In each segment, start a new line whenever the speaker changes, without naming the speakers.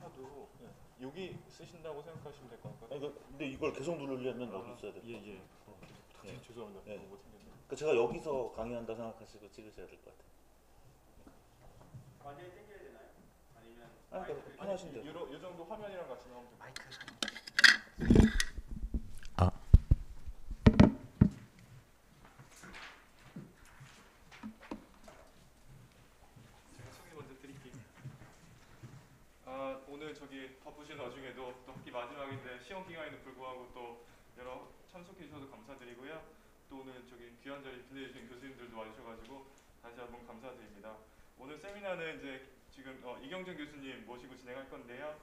키보드도 여기 쓰신다고 생각하시면 될 것 같고요.
아니, 근데 이걸 계속 누르려면 여기 있어야 될 것 같아요. 예.
죄송합니다.
예.
못생겼네요.
그러니까 제가 여기서 강의한다 생각하시고 찍으셔야 될 것 같아요.
완전히 당겨야 되나요? 아니면
아니, 그러니까 편하신 대로.
이 정도 화면이랑 같이 나오면 됩니다.
마이크
아.
제가 소개 먼저 드릴게요. 오늘 저기 바쁘신 와중에도 또 학기 마지막인데 시험 기간에도 불구하고 또 여러 참석해 주셔서 감사드리고요. 또 오늘 저기 귀한 자리 빛내주신 교수님들도 와주셔가지고 다시 한번 감사드립니다. 오늘 세미나는 이제 지금 이경준 교수님 모시고 진행할 건데요.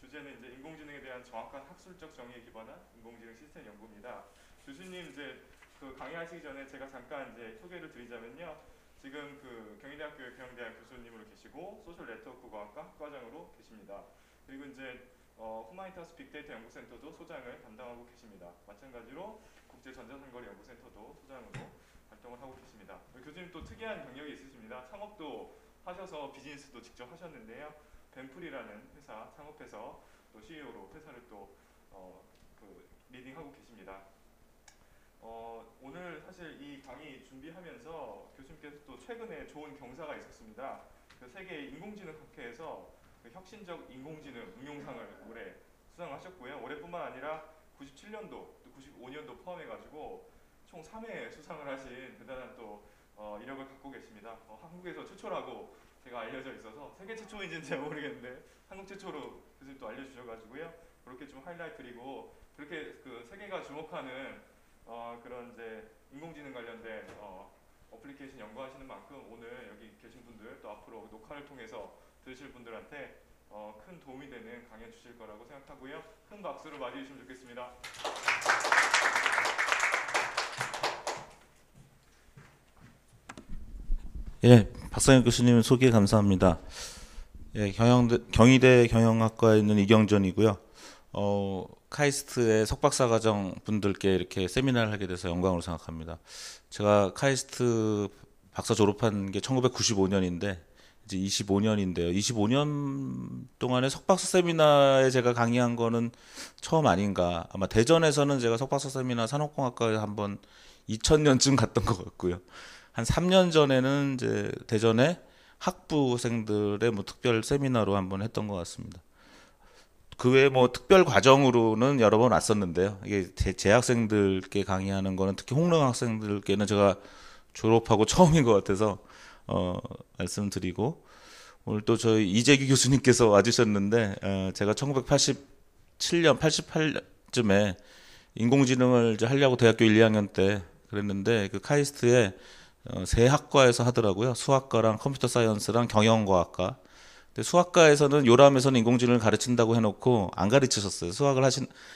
주제는 이제 인공지능에 대한 정확한 학술적 정의에 기반한 인공지능 시스템 연구입니다. 교수님 이제 그 강의하시기 전에 제가 잠깐 이제 소개를 드리자면요. 지금 그 경희대학교 경영대학 교수님으로 계시고 소셜 네트워크 과학과 학과장으로 계십니다. 그리고 이제 후마니타스 빅데이터 연구센터도 소장을 담당하고 계십니다. 마찬가지로 국제전자상거래 연구센터도 소장으로 활동을 하고 계십니다. 교수님 또 특이한 경력이 있으십니다. 창업도 하셔서 비즈니스도 직접 하셨는데요. 벤플이라는 회사 창업해서 또 CEO로 회사를 또 리딩하고 계십니다. 오늘 사실 이 강의 준비하면서 교수님께서 또 최근에 좋은 경사가 있었습니다. 그 세계 인공지능 학회에서 그 혁신적 인공지능 응용상을 올해 수상하셨고요. 올해뿐만 아니라 97년도, 또 95년도 포함해가지고 총 3회 수상을 하신 대단한 또 이력을 갖고 계십니다. 한국에서 최초라고 제가 알려져 있어서 세계 최초인지는 잘 모르겠는데 한국 최초로 교수님 또 알려주셔가지고요. 그렇게 좀 하이라이트드리고 그렇게 그 세계가 주목하는 그런 이제 인공지능 관련된 어플리케이션 연구하시는 만큼 오늘 여기 계신 분들 또 앞으로 녹화를 통해서 들으실 분들한테 큰 도움이 되는 강연 주실 거라고 생각하고요. 큰 박수로 맞이해 주시면 좋겠습니다.
예, 박상현 교수님 소개 감사합니다. 예, 경희대 경영학과에 있는 이경전이고요. 카이스트의 석박사과정 분들께 이렇게 세미나를 하게 돼서 영광으로 생각합니다. 제가 카이스트 박사 졸업한 게 1995년인데 이제 25년인데요. 25년 동안에 석박사 세미나에 제가 강의한 거는 처음 아닌가. 아마 대전에서는 제가 석박사 세미나 산업공학과에 한번 2000년쯤 갔던 것 같고요. 한 3년 전에는 이제 대전에 학부생들의 뭐 특별 세미나로 한번 했던 것 같습니다. 그 외에 뭐 특별 과정으로는 여러 번 왔었는데요. 이게 재학생들께 강의하는 거는 특히 홍릉 학생들께는 제가 졸업하고 처음인 것 같아서 말씀드리고 오늘 또 저희 이재규 교수님께서 와주셨는데 제가 1987년, 88쯤에 인공지능을 이제 하려고 대학교 1, 2학년 때 그랬는데 그 카이스트에 세 학과에서 하더라고요. 수학과랑 컴퓨터 사이언스랑 경영과학과. 근데 수학과에서는 요람에서는 인공지능을 가르친다고 해놓고 안 가르치셨어요.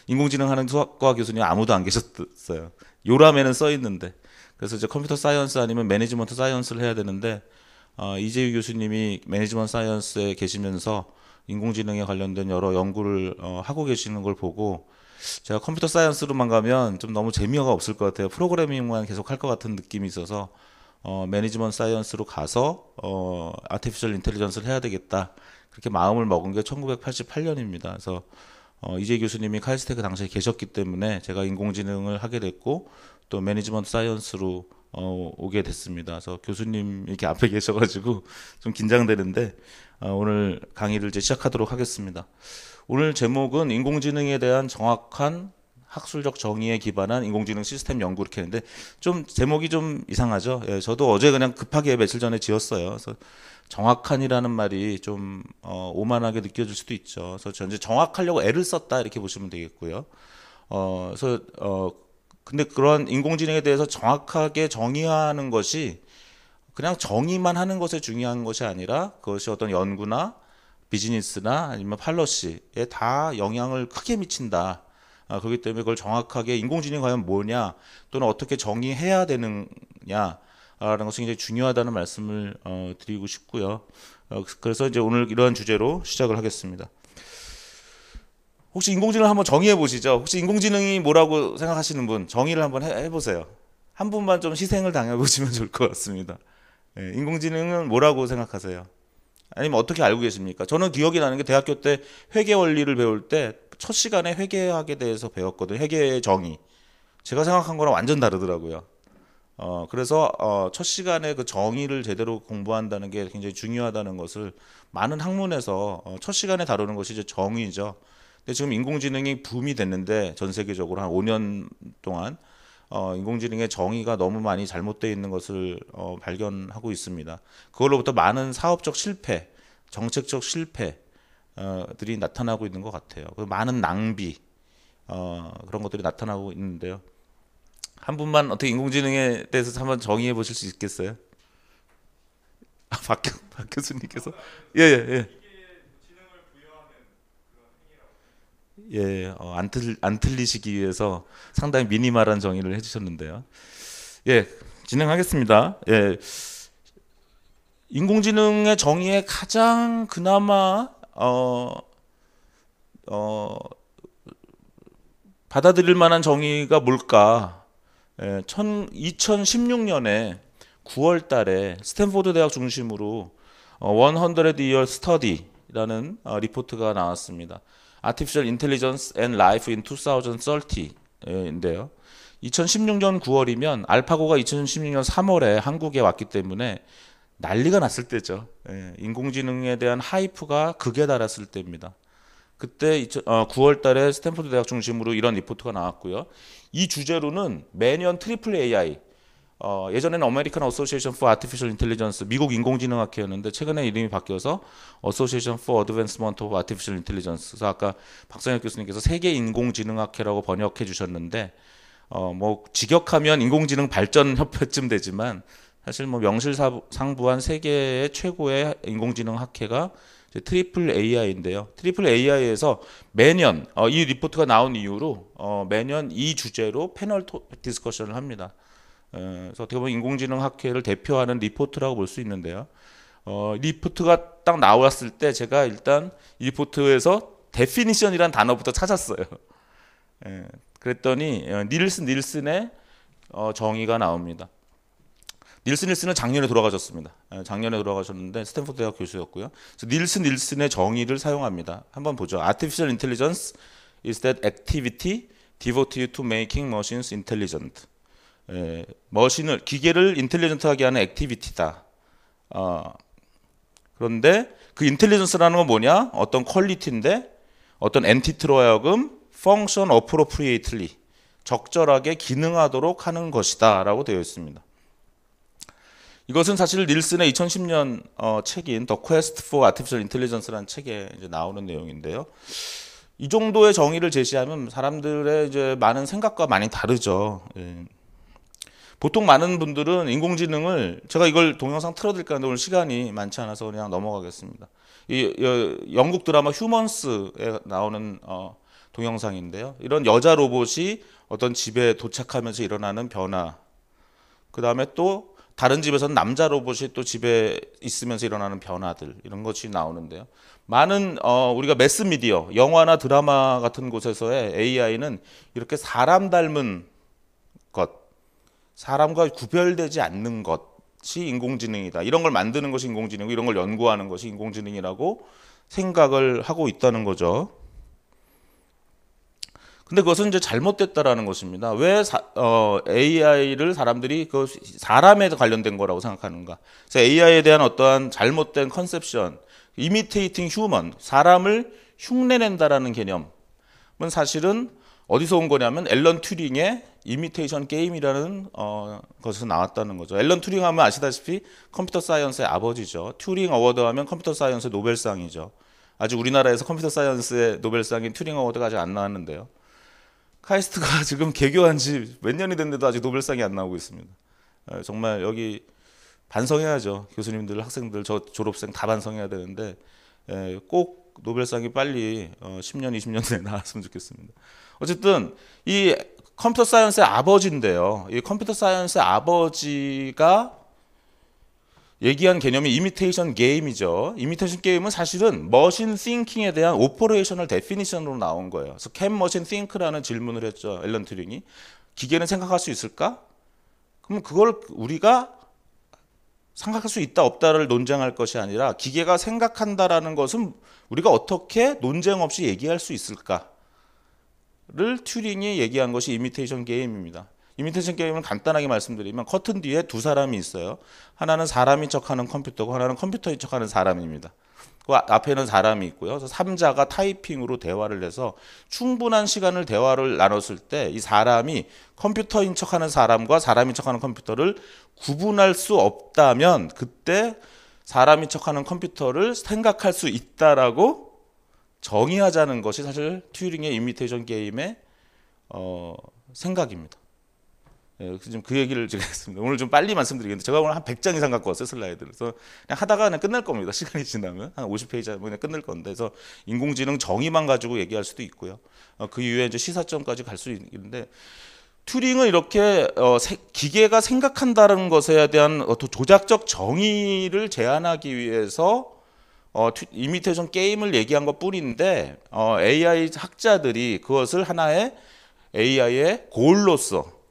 인공지능 하는 수학과 교수님 아무도 안 계셨어요. 요람에는 써 있는데. 그래서 이제 컴퓨터 사이언스 아니면 매니지먼트 사이언스를 해야 되는데 이재유 교수님이 매니지먼트 사이언스에 계시면서 인공지능에 관련된 여러 연구를 하고 계시는 걸 보고 제가 컴퓨터 사이언스로만 가면 좀 너무 재미가 없을 것 같아요. 프로그래밍만 계속 할 것 같은 느낌이 있어서 매니지먼트 사이언스로 가서 아티피셜 인텔리전스를 해야 되겠다. 그렇게 마음을 먹은 게 1988년입니다. 그래서 이재 교수님이 카이스트 그 당시에 계셨기 때문에 제가 인공지능을 하게 됐고 또 매니지먼트 사이언스로 오게 됐습니다. 그래서 교수님 이렇게 앞에 계셔가지고 좀 긴장되는데 오늘 강의를 이제 시작하도록 하겠습니다. 오늘 제목은 인공지능에 대한 정확한 학술적 정의에 기반한 인공지능 시스템 연구 이렇게 했는데 좀 제목이 좀 이상하죠. 예, 저도 어제 그냥 급하게 며칠 전에 지었어요. 그래서 정확한이라는 말이 좀 오만하게 느껴질 수도 있죠. 그래서 저 이제 정확하려고 애를 썼다 이렇게 보시면 되겠고요. 근데 그런 인공지능에 대해서 정확하게 정의하는 것이 그냥 정의만 하는 것에 중요한 것이 아니라 그것이 어떤 연구나 비즈니스나 아니면 팔러시에 다 영향을 크게 미친다. 그렇기 때문에 그걸 정확하게 인공지능이 과연 뭐냐 또는 어떻게 정의해야 되느냐라는 것이 굉장히 중요하다는 말씀을 드리고 싶고요. 그래서 이제 오늘 이러한 주제로 시작을 하겠습니다. 혹시 인공지능을 한번 정의해 보시죠. 혹시 인공지능이 뭐라고 생각하시는 분 정의를 한번 해보세요. 한 분만 좀 희생을 당해보시면 좋을 것 같습니다. 인공지능은 뭐라고 생각하세요? 아니면 어떻게 알고 계십니까? 저는 기억이 나는 게 대학교 때 회계 원리를 배울 때 첫 시간에 회계학에 대해서 배웠거든요. 회계의 정의. 제가 생각한 거랑 완전 다르더라고요. 그래서 첫 시간에 그 정의를 제대로 공부한다는 게 굉장히 중요하다는 것을 많은 학문에서 첫 시간에 다루는 것이 이제 정의죠. 근데 지금 인공지능이 붐이 됐는데 전 세계적으로 한 5년 동안 인공지능의 정의가 너무 많이 잘못되어 있는 것을 발견하고 있습니다. 그걸로부터 많은 사업적 실패, 정책적 실패들이 나타나고 있는 것 같아요. 많은 낭비 그런 것들이 나타나고 있는데요. 한 분만 어떻게 인공지능에 대해서 한번 정의해 보실 수 있겠어요? 박 교수님께서 예예 예.
지능을 부여하는 그런 행위라고.
예, 안 틀리시기 위해서 상당히 미니멀한 정의를 해주셨는데요. 예, 진행하겠습니다. 예, 인공지능의 정의에 가장 그나마 받아들일 만한 정의가 뭘까? 2016년에 9월 달에 스탠포드 대학 중심으로 100 Year Study라는 리포트가 나왔습니다. Artificial Intelligence and Life in 2030인데요. 2016년 9월이면 알파고가 2016년 3월에 한국에 왔기 때문에 난리가 났을 때죠. 인공지능에 대한 하이프가 극에 달했을 때입니다. 그때 9월 달에 스탠포드 대학 중심으로 이런 리포트가 나왔고요. 이 주제로는 매년 트리플 AI, 예전에는 American Association for Artificial Intelligence, 미국 인공지능학회였는데 최근에 이름이 바뀌어서 Association for Advancement of Artificial Intelligence. 그래서 아까 박성혁 교수님께서 세계 인공지능학회라고 번역해 주셨는데 뭐 직역하면 인공지능 발전 협회쯤 되지만 사실 뭐 명실상부한 세계의 최고의 인공지능 학회가 트리플 AI인데요. 트리플 AI에서 매년 이 리포트가 나온 이후로 매년 이 주제로 패널 디스커션을 합니다. 그래서 어떻게 보면 인공지능 학회를 대표하는 리포트라고 볼 수 있는데요. 리포트가 딱 나왔을 때 제가 일단 이 리포트에서 데피니션이라는 단어부터 찾았어요. 그랬더니 닐슨의 정의가 나옵니다. 닐슨은 작년에 돌아가셨습니다. 작년에 돌아가셨는데 스탠포드 대학 교수였고요. 그래서 닐슨의 정의를 사용합니다. 한번 보죠. Artificial intelligence is that activity devoted to making machines intelligent. 기계를 인텔리전트하게 하는 액티비티다. 그런데 그 인텔리전스라는 건 뭐냐? 어떤 퀄리티인데 어떤 엔티티로 하여금 function appropriately, 적절하게 기능하도록 하는 것이다 라고 되어 있습니다. 이것은 사실 닐슨의 2010년 책인 The Quest for Artificial Intelligence라는 책에 이제 나오는 내용인데요. 이 정도의 정의를 제시하면 사람들의 이제 많은 생각과 많이 다르죠. 보통 많은 분들은 인공지능을, 제가 이걸 동영상 틀어드릴까 하는데 오늘 시간이 많지 않아서 그냥 넘어가겠습니다. 영국 드라마 휴먼스에 나오는 동영상인데요. 이런 여자 로봇이 어떤 집에 도착하면서 일어나는 변화, 그 다음에 또 다른 집에서는 남자 로봇이 또 집에 있으면서 일어나는 변화들, 이런 것이 나오는데요. 많은 우리가 매스미디어, 영화나 드라마 같은 곳에서의 AI는 이렇게 사람 닮은 것, 사람과 구별되지 않는 것이 인공지능이다. 이런 걸 만드는 것이 인공지능이고 이런 걸 연구하는 것이 인공지능이라고 생각을 하고 있다는 거죠. 근데 그것은 이제 잘못됐다라는 것입니다. 왜 AI를 사람들이 그 사람에 관련된 거라고 생각하는가? 그래서 AI에 대한 어떠한 잘못된 컨셉션, imitating human, 사람을 흉내낸다라는 개념은 사실은 어디서 온 거냐면 앨런 튜링의 이미테이션 게임이라는 것에서 나왔다는 거죠. 앨런 튜링 하면 아시다시피 컴퓨터 사이언스의 아버지죠. 튜링 어워드 하면 컴퓨터 사이언스 노벨상이죠. 아직 우리나라에서 컴퓨터 사이언스의 노벨상인 튜링 어워드가 아직 안 나왔는데요. 카이스트가 지금 개교한 지 몇 년이 됐는데도 아직 노벨상이 안 나오고 있습니다. 정말 여기 반성해야죠. 교수님들, 학생들, 저 졸업생 다 반성해야 되는데 꼭 노벨상이 빨리 10년, 20년 내에 나왔으면 좋겠습니다. 어쨌든 이 컴퓨터 사이언스의 아버지인데요. 이 컴퓨터 사이언스의 아버지가 얘기한 개념이 이미테이션 게임이죠. 이미테이션 게임은 사실은 머신 싱킹에 대한 오퍼레이셔널 데피니션으로 나온 거예요. 그래서 can machine think라는 질문을 했죠. 앨런 튜링이. 기계는 생각할 수 있을까? 그럼 그걸 우리가 생각할 수 있다 없다를 논쟁할 것이 아니라 기계가 생각한다라는 것은 우리가 어떻게 논쟁 없이 얘기할 수 있을까를 튜링이 얘기한 것이 이미테이션 게임입니다. 이미테이션 게임은 간단하게 말씀드리면 커튼 뒤에 두 사람이 있어요. 하나는 사람인 척하는 컴퓨터고 하나는 컴퓨터인 척하는 사람입니다. 그 앞에는 사람이 있고요. 그래서 3자가 타이핑으로 대화를 해서 충분한 시간을 대화를 나눴을 때 이 사람이 컴퓨터인 척하는 사람과 사람인 척하는 컴퓨터를 구분할 수 없다면 그때 사람인 척하는 컴퓨터를 생각할 수 있다라고 정의하자는 것이 사실 튜링의 이미테이션 게임의 생각입니다. 예, 지금 그 얘기를 제가 했습니다. 오늘 좀 빨리 말씀드리겠는데 제가 오늘 한 100장 이상 갖고 왔어요, 슬라이드를. 그래서 그냥 하다가 그냥 끝날 겁니다. 시간이 지나면 한 50페이지 하면 그냥 끝날 건데, 그래서 인공지능 정의만 가지고 얘기할 수도 있고요. 그 이후에 이제 시사점까지 갈 수 있는데, 튜링은 이렇게 기계가 생각한다는 것에 대한 조작적 정의를 제안하기 위해서 이미테이션 게임을 얘기한 것뿐인데, AI 학자들이 그것을 하나의 AI의 골로서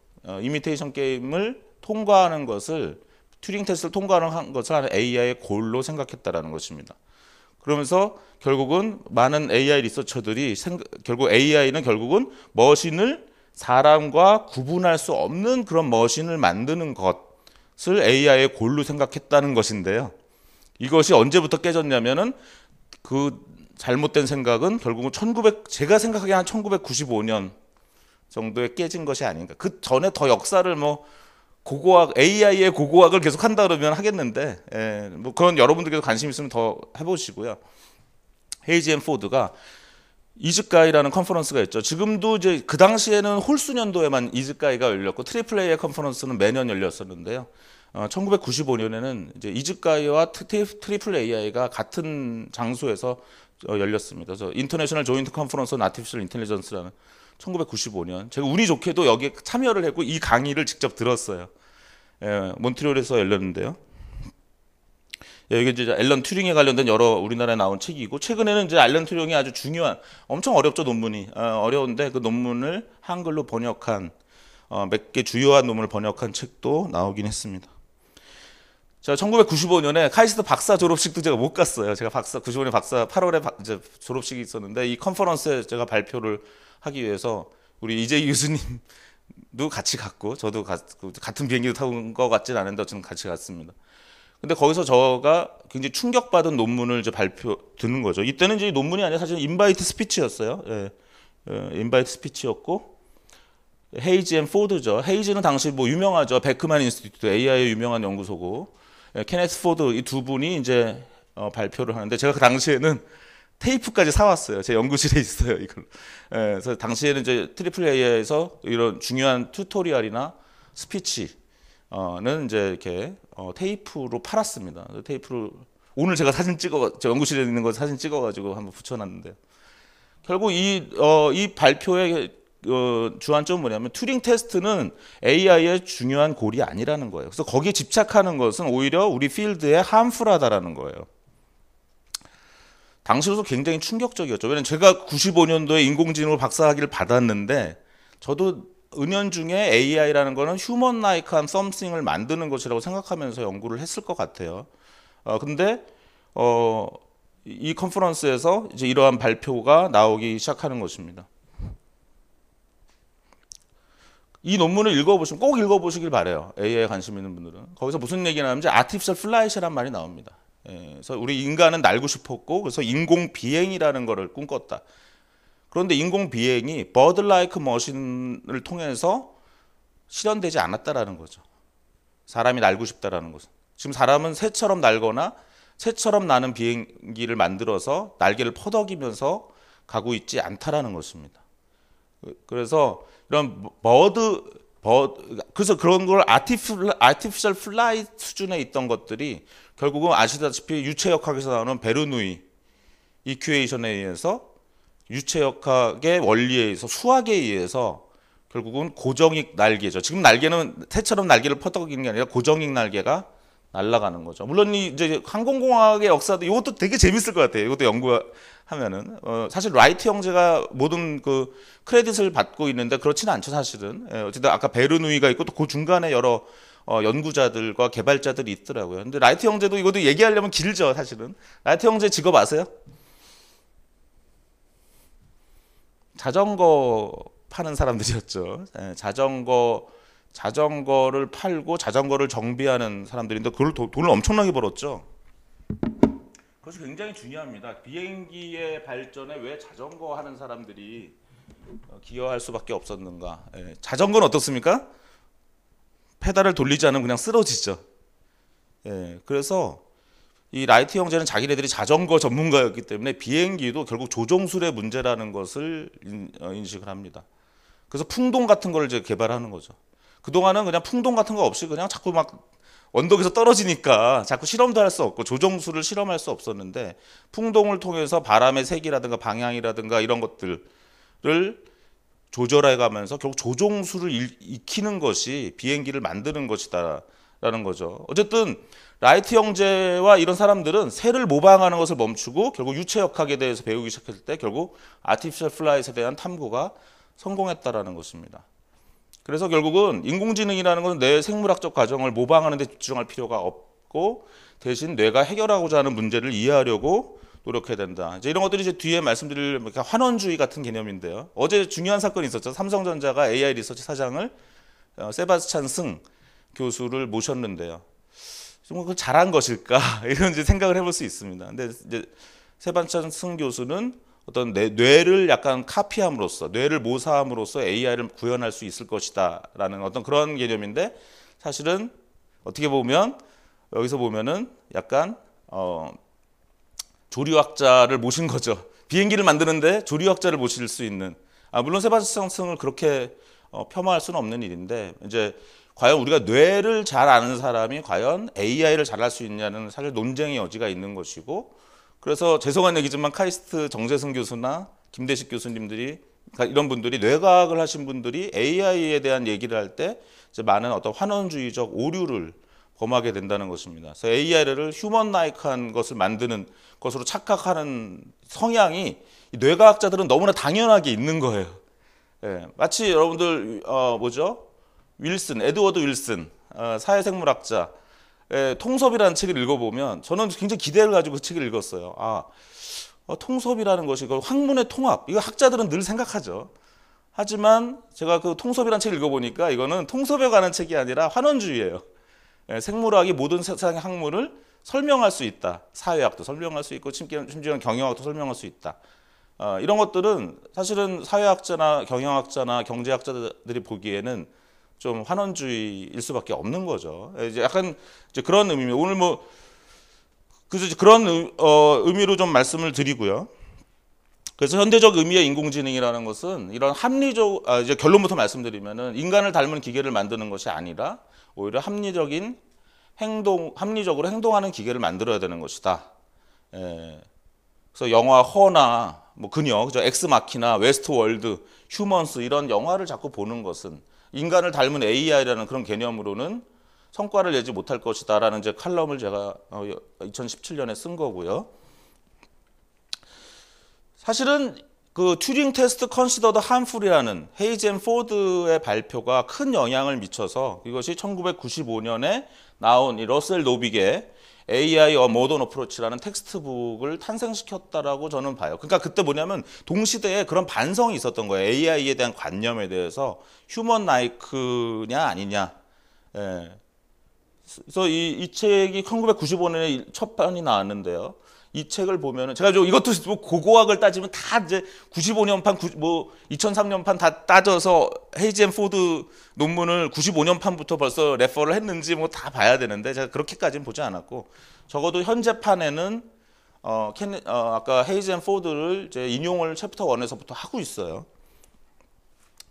이미테이션 게임을 통과하는 것을, 튜링 테스트를 통과하는 것을 하나의 AI의 골로 생각했다라는 것입니다. 그러면서 결국은 많은 AI 리서처들이 결국 AI는 결국은 머신을 사람과 구분할 수 없는 그런 머신을 만드는 것을 AI의 골로 생각했다는 것인데요. 이것이 언제부터 깨졌냐면은 그 잘못된 생각은 결국은 제가 생각하기에 한 1995년 정도에 깨진 것이 아닌가. 그 전에 더 역사를 고고학, AI의 고고학을 계속 한다 그러면 하겠는데, 뭐 그런 여러분들께서 관심 있으면 더 해보시고요. 헤이지 앤 포드가 이즈가이라는 컨퍼런스가 있죠. 지금도 이제 그 당시에는 홀수 년도에만 이즈가이가 열렸고 트리플 A 컨퍼런스는 매년 열렸었는데요. 1995년에는 이제 이즈가이와 트리플 AI가 같은 장소에서 열렸습니다. 그래서 인터내셔널 조인트 컨퍼런스 온 아티피셜 인텔리전스라는 1995년 제가 운이 좋게도 여기에 참여를 했고 이 강의를 직접 들었어요. 몬트리올에서 열렸는데요. 여기 이제 앨런 튜링에 관련된 여러 우리나라에 나온 책이고, 최근에는 이제 앨런 튜링이 아주 중요한, 엄청 어렵죠, 논문이. 어려운데 그 논문을 한글로 번역한, 몇 개 주요한 논문을 번역한 책도 나오긴 했습니다. 자, 1995년에 카이스트 박사 졸업식도 제가 못 갔어요. 제가 95년 박사 8월에 이제 졸업식이 있었는데, 이 컨퍼런스에 제가 발표를 하기 위해서 우리 이재희 교수님도 같이 갔고, 저도 같은 비행기도 타고 것 같진 않은데 어쨌든 같이 갔습니다. 근데 거기서 저가 굉장히 충격받은 논문을 이제 듣는 거죠. 이때는 이제 논문이 아니라 사실 인바이트 스피치였어요. 인바이트 스피치였고, 헤이지 앤 포드죠. 헤이지는 당시 유명하죠. 베크만 인스티튜트, AI의 유명한 연구소고, 케네스 포드 이 두 분이 이제 발표를 하는데, 제가 그 당시에는 테이프까지 사왔어요. 제 연구실에 있어요, 이걸. 그래서 당시에는 이제 트리플 AI에서 이런 중요한 튜토리얼이나 스피치는 이제 이렇게 테이프로 팔았습니다. 테이프로 오늘 제가 제 연구실에 있는 거 사진 찍어가지고 한번 붙여놨는데, 결국 이 발표의 주안점은 뭐냐면 튜링 테스트는 AI의 중요한 골이 아니라는 거예요. 그래서 거기에 집착하는 것은 오히려 우리 필드에 함풀하다라는 거예요. 당시로서 굉장히 충격적이었죠. 왜냐면 제가 95년도에 인공지능으로 박사학위를 받았는데, 저도 은연중에 AI라는 거는 휴먼 라이크한 썸씽을 만드는 것이라고 생각하면서 연구를 했을 것 같아요. 근데 이 컨퍼런스에서 이제 이러한 발표가 나오기 시작하는 것입니다. 이 논문을 꼭 읽어보시길 바래요. AI에 관심 있는 분들은. 거기서 무슨 얘기가 나오는지 아티피셜 플라이트란 말이 나옵니다. 그래서 우리 인간은 날고 싶었고, 그래서 인공 비행이라는 거를 꿈꿨다. 그런데 인공 비행이 버드 라이크 머신을 통해서 실현되지 않았다라는 거죠. 사람이 날고 싶다라는 것은. 지금 사람은 새처럼 날거나 새처럼 나는 비행기를 만들어서 날개를 퍼덕이면서 가고 있지 않다라는 것입니다. 그래서 이런 그래서 그런 걸 아티피셜 플라이 수준에 있던 것들이 결국은 아시다시피 유체역학에서 나오는 베르누이 이큐에이션에 의해서, 유체역학의 원리에 의해서, 수학에 의해서 결국은 고정익 날개죠. 지금 날개는 새처럼 날개를 퍼덕이는 게 아니라 고정익 날개가 날아가는 거죠. 물론 이제 항공공학의 역사도 이것도 되게 재밌을 것 같아요. 이것도 연구하면은 사실 라이트 형제가 모든 그 크레딧을 받고 있는데 그렇지는 않죠, 사실은. 어쨌든 아까 베르누이가 있고 또 그 중간에 여러 연구자들과 개발자들이 있더라고요. 근데 라이트 형제도 이것도 얘기하려면 길죠, 사실은. 라이트 형제 직업 아세요? 자전거 파는 사람들이었죠. 예, 자전거를 팔고 자전거를 정비하는 사람들인데 그걸 돈을 엄청나게 벌었죠. 그것이 굉장히 중요합니다. 비행기의 발전에 왜 자전거 하는 사람들이 기여할 수밖에 없었는가. 예, 자전거는 어떻습니까? 페달을 돌리지 않으면 그냥 쓰러지죠. 예, 그래서 이 라이트 형제는 자기네들이 자전거 전문가였기 때문에 비행기도 결국 조종술의 문제라는 것을 인식을 합니다. 그래서 풍동 같은 걸 이제 개발하는 거죠. 그동안은 그냥 풍동 같은 거 없이 그냥 자꾸 막 언덕에서 떨어지니까 자꾸 실험도 할 수 없고 조종술을 실험할 수 없었는데 풍동을 통해서 바람의 색이라든가 방향이라든가 이런 것들을 조절해 가면서 결국 조종술을 익히는 것이 비행기를 만드는 것이다라는 거죠. 어쨌든 라이트 형제와 이런 사람들은 새를 모방하는 것을 멈추고 결국 유체역학에 대해서 배우기 시작했을 때 결국 아티피셜 플라잇에 대한 탐구가 성공했다라는 것입니다. 그래서 결국은 인공지능이라는 것은 뇌의 생물학적 과정을 모방하는 데 집중할 필요가 없고 대신 뇌가 해결하고자 하는 문제를 이해하려고 노력해야 된다. 이제 이런 것들이 이제 뒤에 말씀드릴 환원주의 같은 개념인데요. 어제 중요한 사건이 있었죠. 삼성전자가 AI 리서치 사장을 세바스찬 승 교수를 모셨는데요. 정말 그걸 잘한 것일까 이런 이제 생각을 해볼 수 있습니다. 근데 이제 세바스찬 승 교수는 어떤 뇌를 약간 카피함으로써 뇌를 모사함으로써 AI를 구현할 수 있을 것이다라는 어떤 그런 개념인데 사실은 어떻게 보면 여기서 보면은 약간 조류학자를 모신 거죠. 비행기를 만드는데 조류학자를 모실 수 있는. 물론 세바스찬 승을 그렇게 폄하할 수는 없는 일인데 이제 과연 우리가 뇌를 잘 아는 사람이 과연 AI를 잘할 수 있냐는 사실 논쟁의 여지가 있는 것이고 그래서 죄송한 얘기지만 카이스트 정재승 교수나 김대식 교수님들이 이런 분들이 뇌과학을 하신 분들이 AI에 대한 얘기를 할 때 많은 어떤 환원주의적 오류를 범하게 된다는 것입니다. 그래서 AI를 휴먼라이크한 것을 만드는 것으로 착각하는 성향이 뇌과학자들은 너무나 당연하게 있는 거예요. 예, 마치 여러분들 에드워드 윌슨 사회생물학자 통섭이라는 책을 읽어보면 저는 굉장히 기대를 가지고 그 책을 읽었어요. 통섭이라는 것이 학문의 통합. 이거 학자들은 늘 생각하죠. 하지만 제가 그 통섭이라는 책을 읽어보니까 이거는 통섭에 관한 책이 아니라 환원주의예요. 생물학이 모든 세상의 학문을 설명할 수 있다. 사회학도 설명할 수 있고 심지어는 경영학도 설명할 수 있다. 이런 것들은 사실은 사회학자나 경영학자나 경제학자들이 보기에는 좀 환원주의일 수밖에 없는 거죠. 이제 약간 이제 그런 의미입니다. 오늘 그래서 그런 의미로 좀 말씀을 드리고요. 그래서 현대적 의미의 인공지능이라는 것은 이런 이제 결론부터 말씀드리면은 인간을 닮은 기계를 만드는 것이 아니라 오히려 합리적으로 행동하는 기계를 만들어야 되는 것이다. 그래서 영화 허나 그죠? 엑스마키나 웨스트월드, 휴먼스 이런 영화를 자꾸 보는 것은 인간을 닮은 AI라는 그런 개념으로는 성과를 내지 못할 것이다라는 이제 칼럼을 제가 2017년에 쓴 거고요. 사실은 그 튜링 테스트 컨시더드 함풀이라는 헤이즈 앤 포드의 발표가 큰 영향을 미쳐서 이것이 1995년에 나온 이 러셀 노빅의 AI a Modern Approach라는 텍스트북을 탄생시켰다라고 저는 봐요. 그러니까 그때 뭐냐면 동시대에 그런 반성이 있었던 거예요. AI에 대한 관념에 대해서 휴먼 라이크냐 아니냐. 그래서 이 책이 1995년에 첫 편이 나왔는데요. 이 책을 보면은 제가 이것도 고고학을 따지면 다 이제 95년판, 2003년판 다 따져서 헤이즈 앤 포드 논문을 95년판부터 벌써 레퍼를 했는지 다 봐야 되는데 제가 그렇게까지는 보지 않았고 적어도 현재판에는 아까 헤이즈 앤 포드를 이제 인용을 챕터 1에서부터 하고 있어요.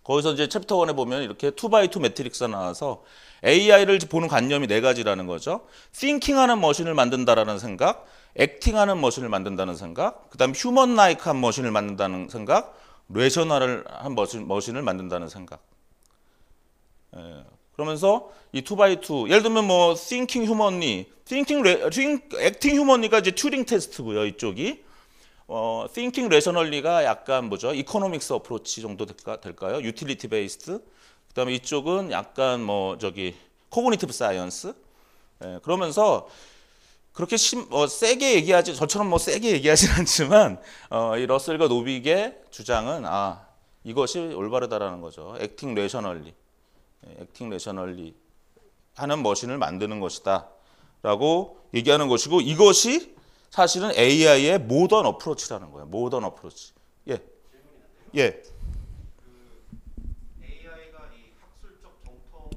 거기서 이제 챕터 1에 보면 이렇게 2x2 매트릭스가 나와서 AI를 보는 관념이 4가지라는 거죠. 띵킹하는 머신을 만든다라는 생각, 액팅하는 머신을 만든다는 생각, 그다음 휴먼 라이크한 머신을 만든다는 생각, 레셔널한 머신을 만든다는 생각. 그러면서 이 2x2 예를 들면 thinking humanly, acting humanly가 이제 튜링 테스트고요. 이쪽이 thinking rationally가 약간 economics approach 정도 될까요? utility based. 그다음에 이쪽은 약간 코그니티브 사이언스. 그러면서 그렇게 세게 얘기하지, 저처럼 세게 얘기하진 않지만 이 러셀과 노빅의 주장은 이것이 올바르다라는 거죠. 액팅 레셔널리 하는 머신을 만드는 것이다라고 얘기하는 것이고, 이것이 사실은 AI의 모던 어프로치라는 거예요. 모던 어프로치. 예. 예.
AI가 이 학술적 정통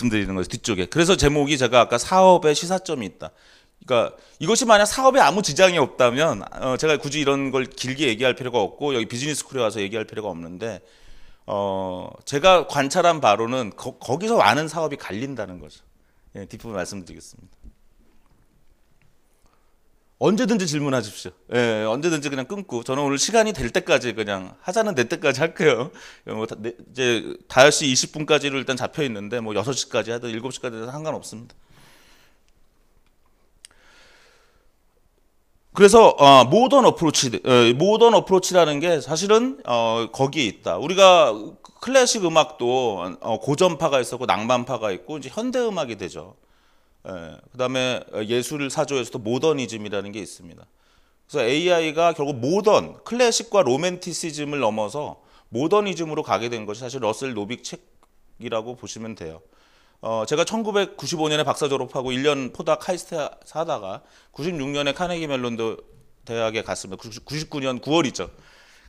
말씀드리는 거예요. 뒤쪽에. 그래서 제목이 제가 아까 사업에 시사점이 있다. 그러니까 이것이 만약 사업에 아무 지장이 없다면 제가 굳이 이런 걸 길게 얘기할 필요가 없고 여기 비즈니스 스쿨에 와서 얘기할 필요가 없는데 제가 관찰한 바로는 거기서 많은 사업이 갈린다는 거죠. 예, 뒷부분 말씀드리겠습니다. 언제든지 질문하십시오. 예, 언제든지 그냥 끊고 저는 오늘 시간이 될 때까지 그냥 하자는 될 때까지 할게요. 이제 5시 20분까지로 일단 잡혀 있는데 6시까지 하든 7시까지 해도 상관없습니다. 그래서 모던 어프로치라는 게 사실은 거기에 있다. 우리가 클래식 음악도 고전파가 있었고 낭만파가 있고 이제 현대 음악이 되죠. 그다음에 예술 사조에서도 모더니즘이라는 게 있습니다. 그래서 AI가 결국 클래식과 로맨티시즘을 넘어서 모더니즘으로 가게 된 것이 사실 러셀 노빅 책이라고 보시면 돼요. 제가 1995년에 박사 졸업하고 1년 포다 카이스트 하다가 96년에 카네기 멜론 대학에 갔습니다. 99년 9월이죠.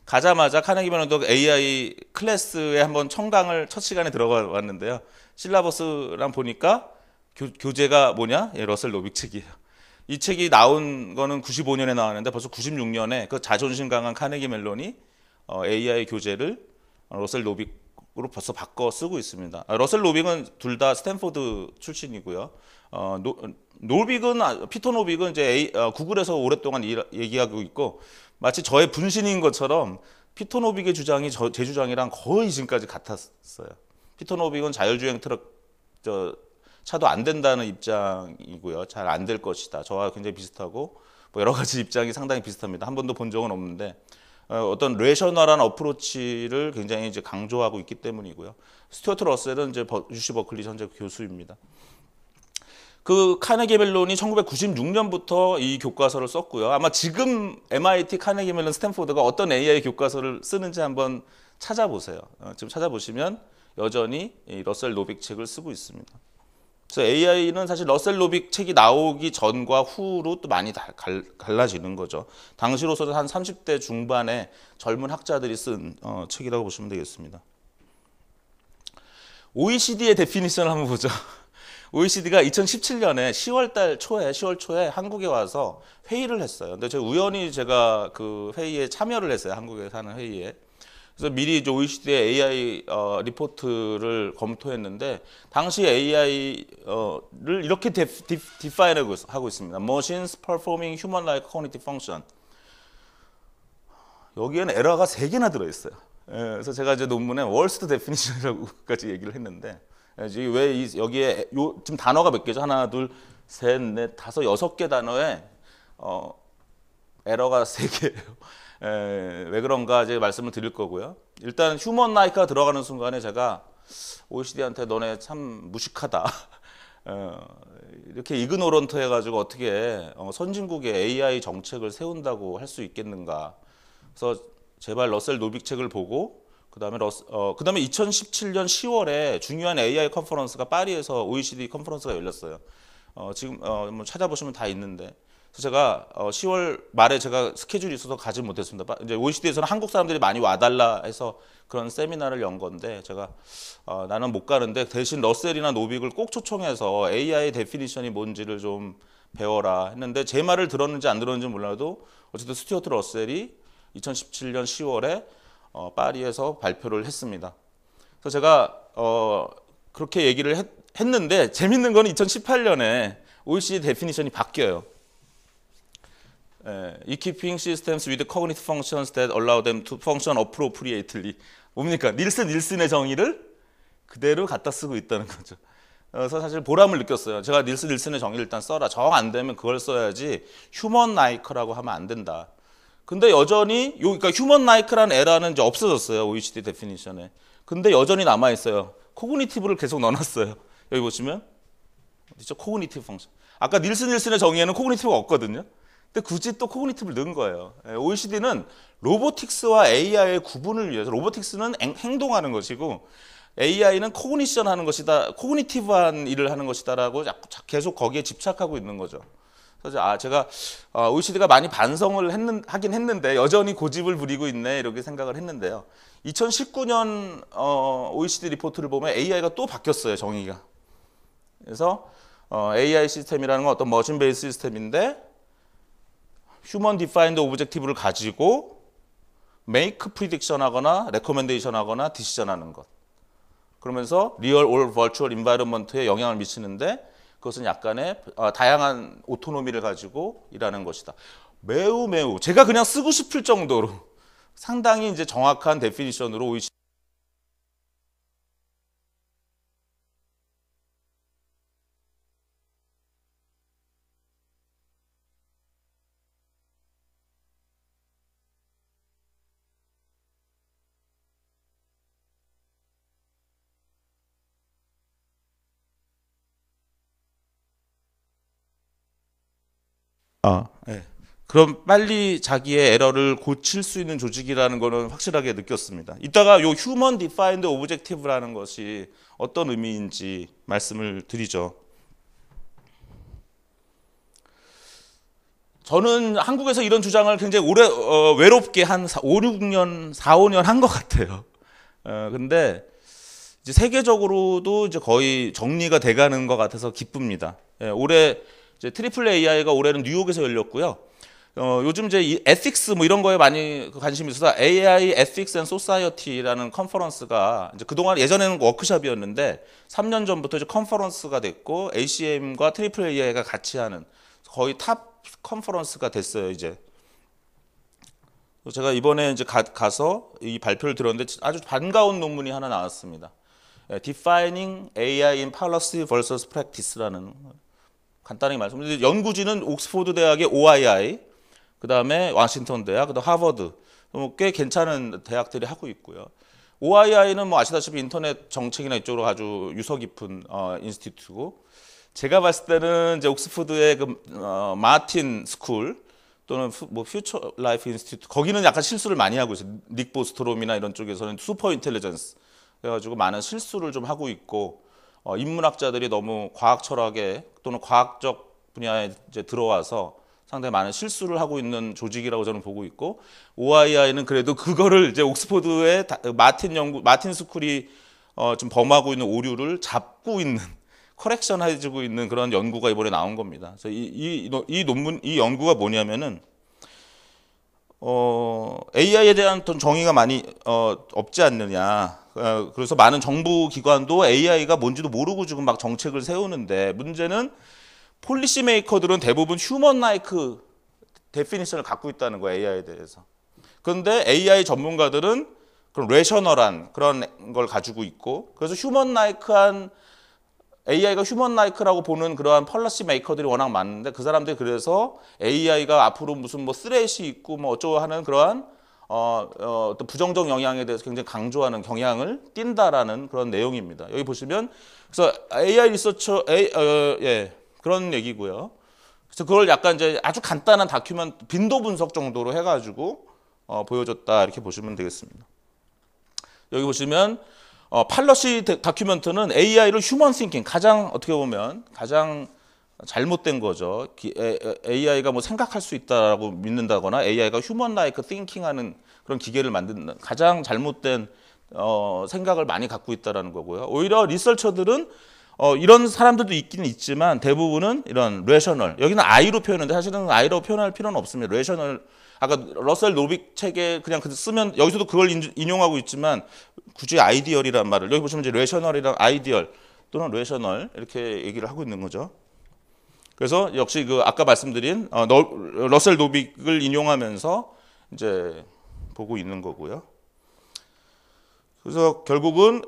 가자마자 카네기 멜론 AI 클래스에 한번 청강을 첫 시간에 들어가 왔는데요. 실라버스랑 보니까 교재가 뭐냐? 예, 러셀 노빅 책이에요. 이 책이 나온 거는 95년에 나왔는데 벌써 96년에 그 자존심 강한 카네기 멜론이 AI 교재를 러셀 노빅으로 벌써 바꿔 쓰고 있습니다. 러셀 노빅은 둘 다 스탠포드 출신이고요. 피터 노빅은 이제 구글에서 오랫동안 얘기하고 있고 마치 저의 분신인 것처럼 피터 노빅의 주장이 제 주장이랑 거의 지금까지 같았어요. 피터 노빅은 자율주행 트럭 차도 안 된다는 입장이고요. 잘 안 될 것이다. 저와 굉장히 비슷하고 여러 가지 입장이 상당히 비슷합니다. 한 번도 본 적은 없는데 어떤 레셔널한 어프로치를 굉장히 이제 강조하고 있기 때문이고요. 스튜어트 러셀은 이제 UC 버클리 현재 교수입니다. 그 카네기 멜론이 1996년부터 이 교과서를 썼고요. 아마 지금 MIT, 카네기 멜론, 스탠포드가 어떤 AI 교과서를 쓰는지 한번 찾아보세요. 지금 찾아보시면 여전히 이 러셀 노빅 책을 쓰고 있습니다. 그래서 AI는 사실 러셀 노빅 책이 나오기 전과 후로 또 많이 갈라지는 거죠. 당시로서는 한 30대 중반의 젊은 학자들이 쓴 책이라고 보시면 되겠습니다. OECD의 데피니션을 한번 보죠. OECD가 2017년에 10월 초에 한국에 와서 회의를 했어요. 근데 제가 그 회의에 참여를 했어요. 한국에 사는 회의에. 그래서 미리 이제 OECD의 AI 리포트를 검토했는데 당시 AI를 이렇게 디파인하고 있습니다. Machines performing human-like cognitive function. 여기에는 에러가 3개나 들어있어요. 그래서 제가 이제 논문에 worst definition이라고까지 얘기를 했는데 왜 여기에 지금 단어가 몇 개죠? 하나, 둘, 셋, 넷, 다섯, 6개 단어에 에러가 3개예요. 왜 그런가 이제 말씀을 드릴 거고요. 일단 휴먼 라이크가 들어가는 순간에 제가 OECD한테 너네 참 무식하다. 이렇게 이그노런트 해가지고 어떻게 선진국의 AI 정책을 세운다고 할 수 있겠는가. 그래서 제발 러셀 노빅 책을 보고 그다음에 2017년 10월에 중요한 AI 컨퍼런스가 파리에서 OECD 컨퍼런스가 열렸어요. 지금 뭐 찾아보시면 다 있는데. 그래서 제가 10월 말에 제가 스케줄이 있어서 가지 못했습니다. 이제 OECD에서는 한국 사람들이 많이 와달라 해서 그런 세미나를 연 건데 제가 나는 못 가는데 대신 러셀이나 노빅을 꼭 초청해서 AI 데피니션이 뭔지를 좀 배워라 했는데 제 말을 들었는지 안 들었는지 몰라도 어쨌든 스튜어트 러셀이 2017년 10월에 파리에서 발표를 했습니다. 그래서 제가 그렇게 얘기를 했는데 재밌는 거는 2018년에 OECD 데피니션이 바뀌어요. Equipping systems with cognitive functions that allow them to function appropriately. 뭡니까? 닐슨의 정의를 그대로 갖다 쓰고 있다는 거죠. 그래서 사실 보람을 느꼈어요. 제가 닐슨의 정의를 일단 써라. 정 안 되면 그걸 써야지 휴먼 라이크라고 하면 안 된다. 근데 여전히 그러니까 휴먼 라이크라는 에러는 이제 없어졌어요. OECD 데피니션에. 근데 여전히 남아 있어요. 코그니티브를 계속 넣어놨어요. 여기 보시면 어디죠? 코그니티브 펑션. 아까 닐슨의 정의에는 코그니티브가 없거든요. 근데 굳이 또 코그니티브를 넣은 거예요. OECD는 로보틱스와 AI의 구분을 위해서 로보틱스는 행동하는 것이고 AI는 코그니션 하는 것이다, 코그니티브한 일을 하는 것이다라고 계속 거기에 집착하고 있는 거죠. 그래서 제가 OECD가 많이 반성을 하긴 했는데 여전히 고집을 부리고 있네 이렇게 생각을 했는데요. 2019년 OECD 리포트를 보면 AI가 또 바뀌었어요, 정의가. 그래서 AI 시스템이라는 건 어떤 머신 베이스 시스템인데 휴먼 디파인드 오브젝티브를 가지고 메이크 프리딕션 하거나 레코멘데이션 하거나 디시전 하는 것. 그러면서 리얼 올 버추얼 인바이런먼트에 영향을 미치는데 그것은 약간의 다양한 오토노미를 가지고 일하는 것이다. 매우 제가 그냥 쓰고 싶을 정도로 상당히 이제 정확한 데피니션으로 OECD 네. 그럼 빨리 자기의 에러를 고칠 수 있는 조직이라는 거는 확실하게 느꼈습니다. 이따가 요 휴먼 디파인드 오브젝티브라는 것이 어떤 의미인지 말씀을 드리죠. 저는 한국에서 이런 주장을 굉장히 오래 외롭게 한 4, 5년 한 것 같아요. 근데 이제 세계적으로도 이제 거의 정리가 돼가는 것 같아서 기쁩니다. 올해 이제 트리플 AI가 올해는 뉴욕에서 열렸고요. 요즘 이제 이 에틱스 뭐 이런 거에 많이 관심이 있어서 AI Ethics and Society라는 컨퍼런스가 이제 그동안 예전에는 워크숍이었는데 3년 전부터 이제 컨퍼런스가 됐고 ACM과 트리플 AI가 같이 하는 거의 탑 컨퍼런스가 됐어요, 이제. 제가 이번에 이제 가서 이 발표를 들었는데 아주 반가운 논문이 하나 나왔습니다. Defining AI in Policy vs Practice라는 간단하게 말씀드리면 연구지는 옥스포드 대학의 OII, 그 다음에 워싱턴 대학, 그 다음 하버드, 꽤 괜찮은 대학들이 하고 있고요. OII는 뭐 아시다시피 인터넷 정책이나 이쪽으로 아주 유서 깊은 인스티튜트고, 제가 봤을 때는 이제 옥스포드의 그 마틴 스쿨 또는 뭐 퓨처 라이프 인스티튜트 거기는 약간 실수를 많이 하고 있어요. 닉 보스트롬이나 이런 쪽에서는 슈퍼 인텔리전스 그래가지고 많은 실수를 좀 하고 있고. 인문학자들이 너무 과학 철학에 또는 과학적 분야에 이제 들어와서 상당히 많은 실수를 하고 있는 조직이라고 저는 보고 있고 OII는 그래도 그거를 이제 옥스포드의 마틴 스쿨이 좀 범하고 있는 오류를 잡고 있는 커렉션 해주고 있는 그런 연구가 이번에 나온 겁니다. 그래서 이 연구가 뭐냐면은 AI에 대한 어떤 정의가 많이 없지 않느냐. 그래서 많은 정부 기관도 AI가 뭔지도 모르고 지금 막 정책을 세우는데 문제는 폴리시 메이커들은 대부분 휴먼 라이크 데피니션을 갖고 있다는 거예요, AI에 대해서. 그런데 AI 전문가들은 그런 레셔널한 그런 걸 가지고 있고 그래서 휴먼 라이크한 AI가 휴먼 라이크라고 보는 그러한 펄러시 메이커들이 워낙 많은데 그 사람들이 그래서 AI가 앞으로 무슨 뭐 쓰레시 있고 뭐 어쩌고 하는 그러한 어떤 부정적 영향에 대해서 굉장히 강조하는 경향을 띈다라는 그런 내용입니다. 여기 보시면 그래서 AI 리서처 그런 얘기고요. 그래서 그걸 약간 이제 아주 간단한 다큐멘트 빈도 분석 정도로 해가지고 보여줬다 이렇게 보시면 되겠습니다. 여기 보시면 팔러시 다큐멘터는 AI를 휴먼 싱킹 가장 어떻게 보면 가장 잘못된 거죠. AI가 뭐 생각할 수 있다라고 믿는다거나 AI가 휴먼 라이크 띵킹하는 그런 기계를 만드는 가장 잘못된 생각을 많이 갖고 있다라는 거고요. 오히려 리서처들은 이런 사람들도 있기는 있지만 대부분은 이런 레셔널 여기는 I로 표현했는데 사실은 I로 표현할 필요는 없습니다. 레셔널 아까 러셀 노빅 책에 그냥 쓰면 여기서도 그걸 인용하고 있지만 굳이 아이디얼이란 말을 여기 보시면 이제 레셔널이랑 아이디얼 또는 rational 이렇게 얘기를 하고 있는 거죠. 그래서 역시 그 아까 말씀드린 러셀 노빅을 인용하면서 이제 보고 있는 거고요. 그래서 결국은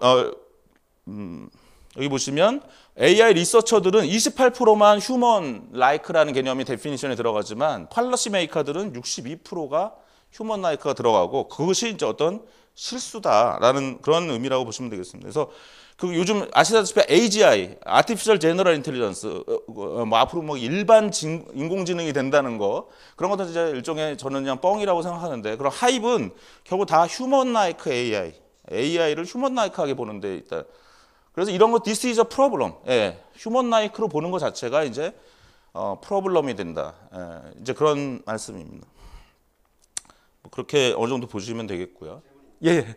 여기 보시면 AI 리서처들은 28%만 휴먼 라이크라는 개념이 데피니션에 들어가지만 팔러시 메이커들은 62%가 휴먼 라이크가 들어가고 그것이 이제 어떤 실수다라는 그런 의미라고 보시면 되겠습니다. 그래서 그 요즘 아시다시피 AGI, Artificial General Intelligence, 뭐 앞으로 뭐 일반 인공지능이 된다는 거 그런 것도 이제 일종의 저는 그냥 뻥이라고 생각하는데 그런 하입은 결국 다 휴먼 라이크 AI를 휴먼 라이크하게 보는 데 있다. 그래서 이런 거 this is a problem. 예, 휴먼 라이크로 보는 것 자체가 이제 프로블럼이 된다. 예, 이제 그런 말씀입니다. 뭐 그렇게 어느 정도 보시면 되겠고요. 예.
그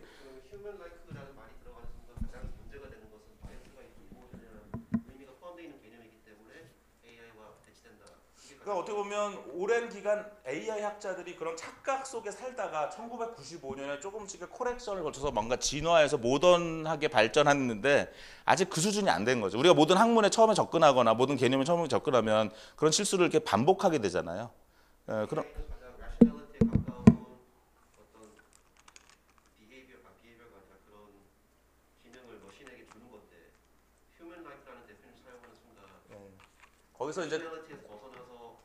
휴먼 라이크라는 말이 들어가는 순간 가장 문제가 되는 것은 바이어스가 있고 이모션이라는 의미가 포함되어 있는 개념이기 때문에 AI와 대치된다.
그러니까 어떻게 보면 오랜 기간 AI 학자들이 그런 착각 속에 살다가 1995년에 조금씩의 코렉션을 거쳐서 뭔가 진화해서 모던하게 발전했는데 아직 그 수준이 안 된 거죠. 우리가 모든 학문에 처음에 접근하거나 모든 개념에 처음에 접근하면 그런 실수를 이렇게 반복하게 되잖아요. 그럼
가장 라셔널리티에 가까운 어떤 비헤이비어가 아니라 그런 기능을 머신에게 주는 건데 휴먼 라이크라는 데피니션을 사용하는 순간
거기서 이제
라셔널리티에서 벗어나서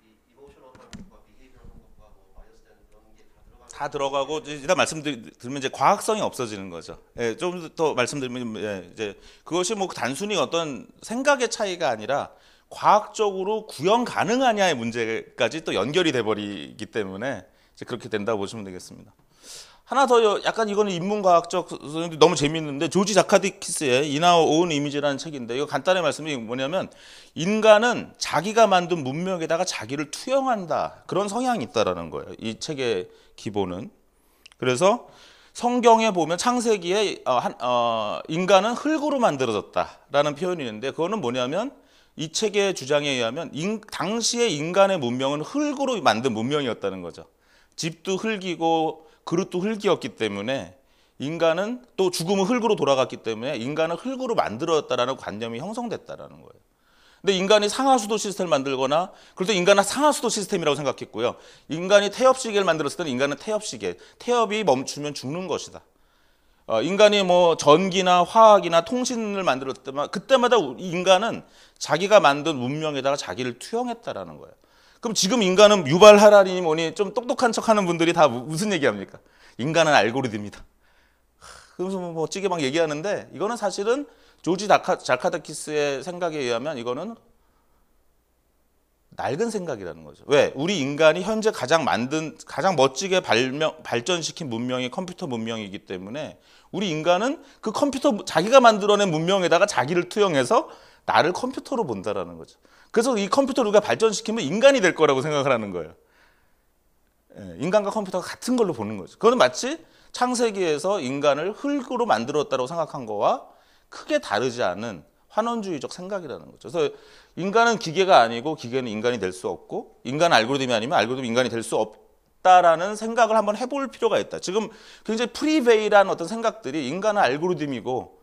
이 이모셔널한 것과 비헤이비어한 것과 뭐 바이어스된 그런 게 다 들어가는
다 들어가고 일단 말씀드리면 이제 과학성이 없어지는 거죠. 예, 좀 더 말씀드리면 이제 그것이 뭐 단순히 어떤 생각의 차이가 아니라 과학적으로 구현 가능하냐의 문제까지 또 연결이 돼 버리기 때문에 이제 그렇게 된다고 보시면 되겠습니다. 하나 더 약간 이거는 인문과학적 너무 재미있는데 조지 자카디키스의 In Our Own Image라는 책인데 이거 간단히 말씀이 뭐냐면 인간은 자기가 만든 문명에다가 자기를 투영한다 그런 성향이 있다라는 거예요. 이 책의 기본은. 그래서 성경에 보면 창세기에 인간은 흙으로 만들어졌다라는 표현이 있는데 그거는 뭐냐면 이 책의 주장에 의하면 당시의 인간의 문명은 흙으로 만든 문명이었다는 거죠. 집도 흙이고 그릇도 흙이었기 때문에 인간은 또 죽음은 흙으로 돌아갔기 때문에 인간은 흙으로 만들어졌다라는 관념이 형성됐다라는 거예요. 근데 인간이 상하수도 시스템을 만들거나 그럴 때 인간은 상하수도 시스템이라고 생각했고요. 인간이 태엽시계를 만들었을 때는 인간은 태엽시계, 태엽이 멈추면 죽는 것이다. 인간이 뭐 전기나 화학이나 통신을 만들었을 때만 그때마다 인간은 자기가 만든 문명에다가 자기를 투영했다라는 거예요. 그럼 지금 인간은 유발 하라리니 뭐니 좀 똑똑한 척하는 분들이 다 무슨 얘기합니까? 인간은 알고리즘이다. 그러면서 뭐 멋지게 막 얘기하는데 이거는 사실은 조지 자카다키스의 생각에 의하면 이거는 낡은 생각이라는 거죠. 왜? 우리 인간이 현재 가장 멋지게 발전시킨 문명이 컴퓨터 문명이기 때문에 우리 인간은 그 컴퓨터 자기가 만들어낸 문명에다가 자기를 투영해서 나를 컴퓨터로 본다라는 거죠. 그래서 이 컴퓨터를 우리가 발전시키면 인간이 될 거라고 생각을 하는 거예요. 인간과 컴퓨터가 같은 걸로 보는 거죠. 그거는 마치 창세기에서 인간을 흙으로 만들었다고 생각한 거와 크게 다르지 않은 환원주의적 생각이라는 거죠. 그래서 인간은 기계가 아니고 기계는 인간이 될 수 없고 인간은 알고리즘이 아니면 알고리즘은 인간이 될 수 없다라는 생각을 한번 해볼 필요가 있다. 지금 굉장히 프리베이라는 어떤 생각들이 인간은 알고리즘이고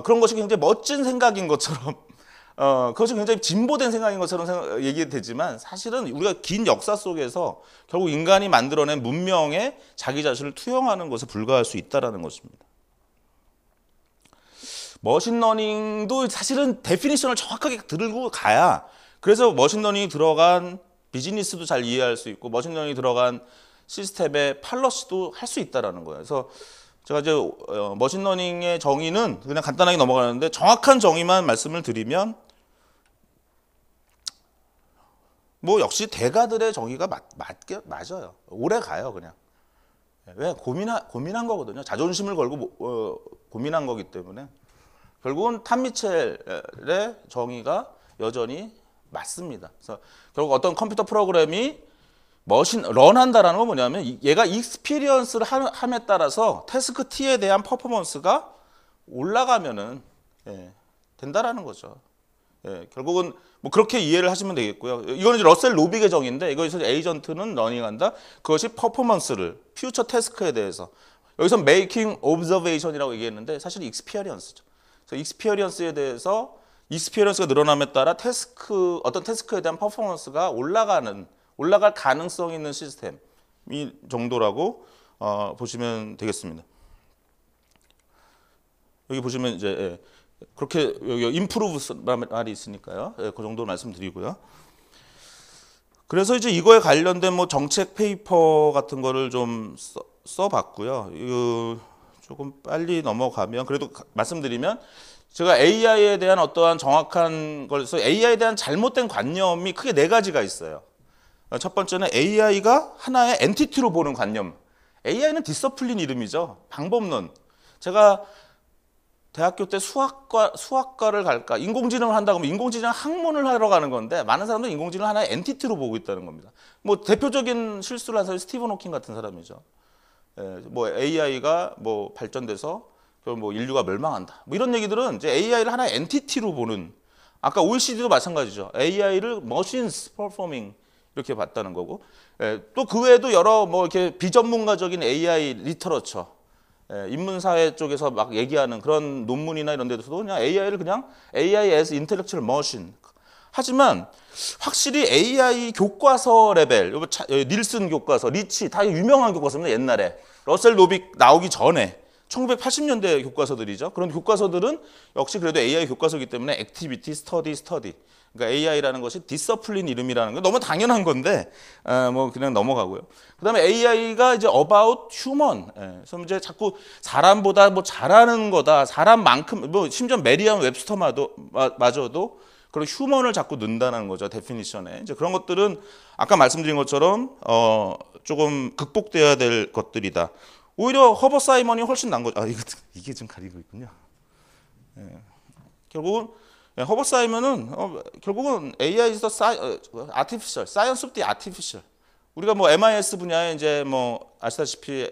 그런 것이 굉장히 멋진 생각인 것처럼 그것이 굉장히 진보된 생각인 것처럼 얘기되지만 사실은 우리가 긴 역사 속에서 결국 인간이 만들어낸 문명에 자기 자신을 투영하는 것에 불과할 수 있다는 것입니다. 머신러닝도 사실은 데피니션을 정확하게 들고 가야 그래서 머신러닝이 들어간 비즈니스도 잘 이해할 수 있고 머신러닝이 들어간 시스템의 팔러시도 할 수 있다는 거예요. 그래서 제가 이제 머신러닝의 정의는 그냥 간단하게 넘어가는데 정확한 정의만 말씀을 드리면 뭐 역시 대가들의 정의가 맞아요. 오래 가요 그냥. 왜? 고민한 거거든요. 자존심을 걸고 고민한 거기 때문에 결국은 탐 미첼의 정의가 여전히 맞습니다. 그래서 결국 어떤 컴퓨터 프로그램이 런한다라는 건 뭐냐면 얘가 익스피리언스를 함에 따라서 태스크 T에 대한 퍼포먼스가 올라가면은 된다라는 거죠. 결국은 뭐 그렇게 이해를 하시면 되겠고요. 이거는 이제 러셀 로빅의 정의인데 이거에서 에이전트는 러닝한다. 그것이 퍼포먼스를 퓨처 태스크에 대해서 여기서 메이킹 오브저베이션이라고 얘기했는데 사실 익스피리언스죠. 그래서 익스피리언스에 대해서 익스피리언스가 늘어남에 따라 어떤 태스크에 대한 퍼포먼스가 올라갈 가능성이 있는 시스템 이 정도라고 보시면 되겠습니다. 여기 보시면 이제 그렇게 여기 improve 말이 있으니까요. 그 정도 말씀드리고요. 그래서 이제 이거에 관련된 뭐 정책 페이퍼 같은 거를 좀 써봤고요. 이거 조금 빨리 넘어가면 그래도 말씀드리면 제가 AI에 대한 어떠한 정확한 걸서 AI에 대한 잘못된 관념이 크게 네 가지가 있어요. 첫 번째는 AI가 하나의 엔티티로 보는 관념. AI는 디서플린 이름이죠. 방법론. 제가 대학교 때 수학과를 갈까? 인공지능을 한다고 하면 인공지능 학문을 하러 가는 건데 많은 사람들은 인공지능을 하나의 엔티티로 보고 있다는 겁니다. 뭐 대표적인 실수를 한 사람이 스티븐 호킹 같은 사람이죠. 뭐 AI가 뭐 발전돼서 뭐 인류가 멸망한다. 뭐 이런 얘기들은 이제 AI를 하나의 엔티티로 보는. 아까 OECD도 마찬가지죠. AI를 machines performing 이렇게 봤다는 거고. 또 그 외에도 여러 뭐 이렇게 비전문가적인 AI 리터러처, 인문사회 쪽에서 막 얘기하는 그런 논문이나 이런 데서도 그냥 AI를 그냥 AI as intellectual machine. 하지만 확실히 AI 교과서 레벨, 닐슨 교과서, 리치 다 유명한 교과서입니다. 옛날에 러셀 노빅 나오기 전에 1980년대 교과서들이죠. 그런 교과서들은 역시 그래도 AI 교과서이기 때문에 액티비티, 스터디. 그러니까 AI라는 것이 디서플린 이름이라는 거 너무 당연한 건데 뭐 그냥 넘어가고요. 그다음에 AI가 이제 about human. 그래서 이제 자꾸 사람보다 뭐 잘하는 거다. 사람만큼 뭐 심지어 메리엄 웹스터마저도 그런 휴먼을 자꾸 넣는다는 거죠. 데피니션에. 이제 그런 것들은 아까 말씀드린 것처럼 조금 극복돼야 될 것들이다. 오히려 허버 사이먼이 훨씬 난 거죠. 이게 좀 가리고 있군요. 결국은 허버 사이먼은 결국은 AI is the artificial, science of the artificial. 우리가 뭐 MIS 분야에 이제 뭐 아시다시피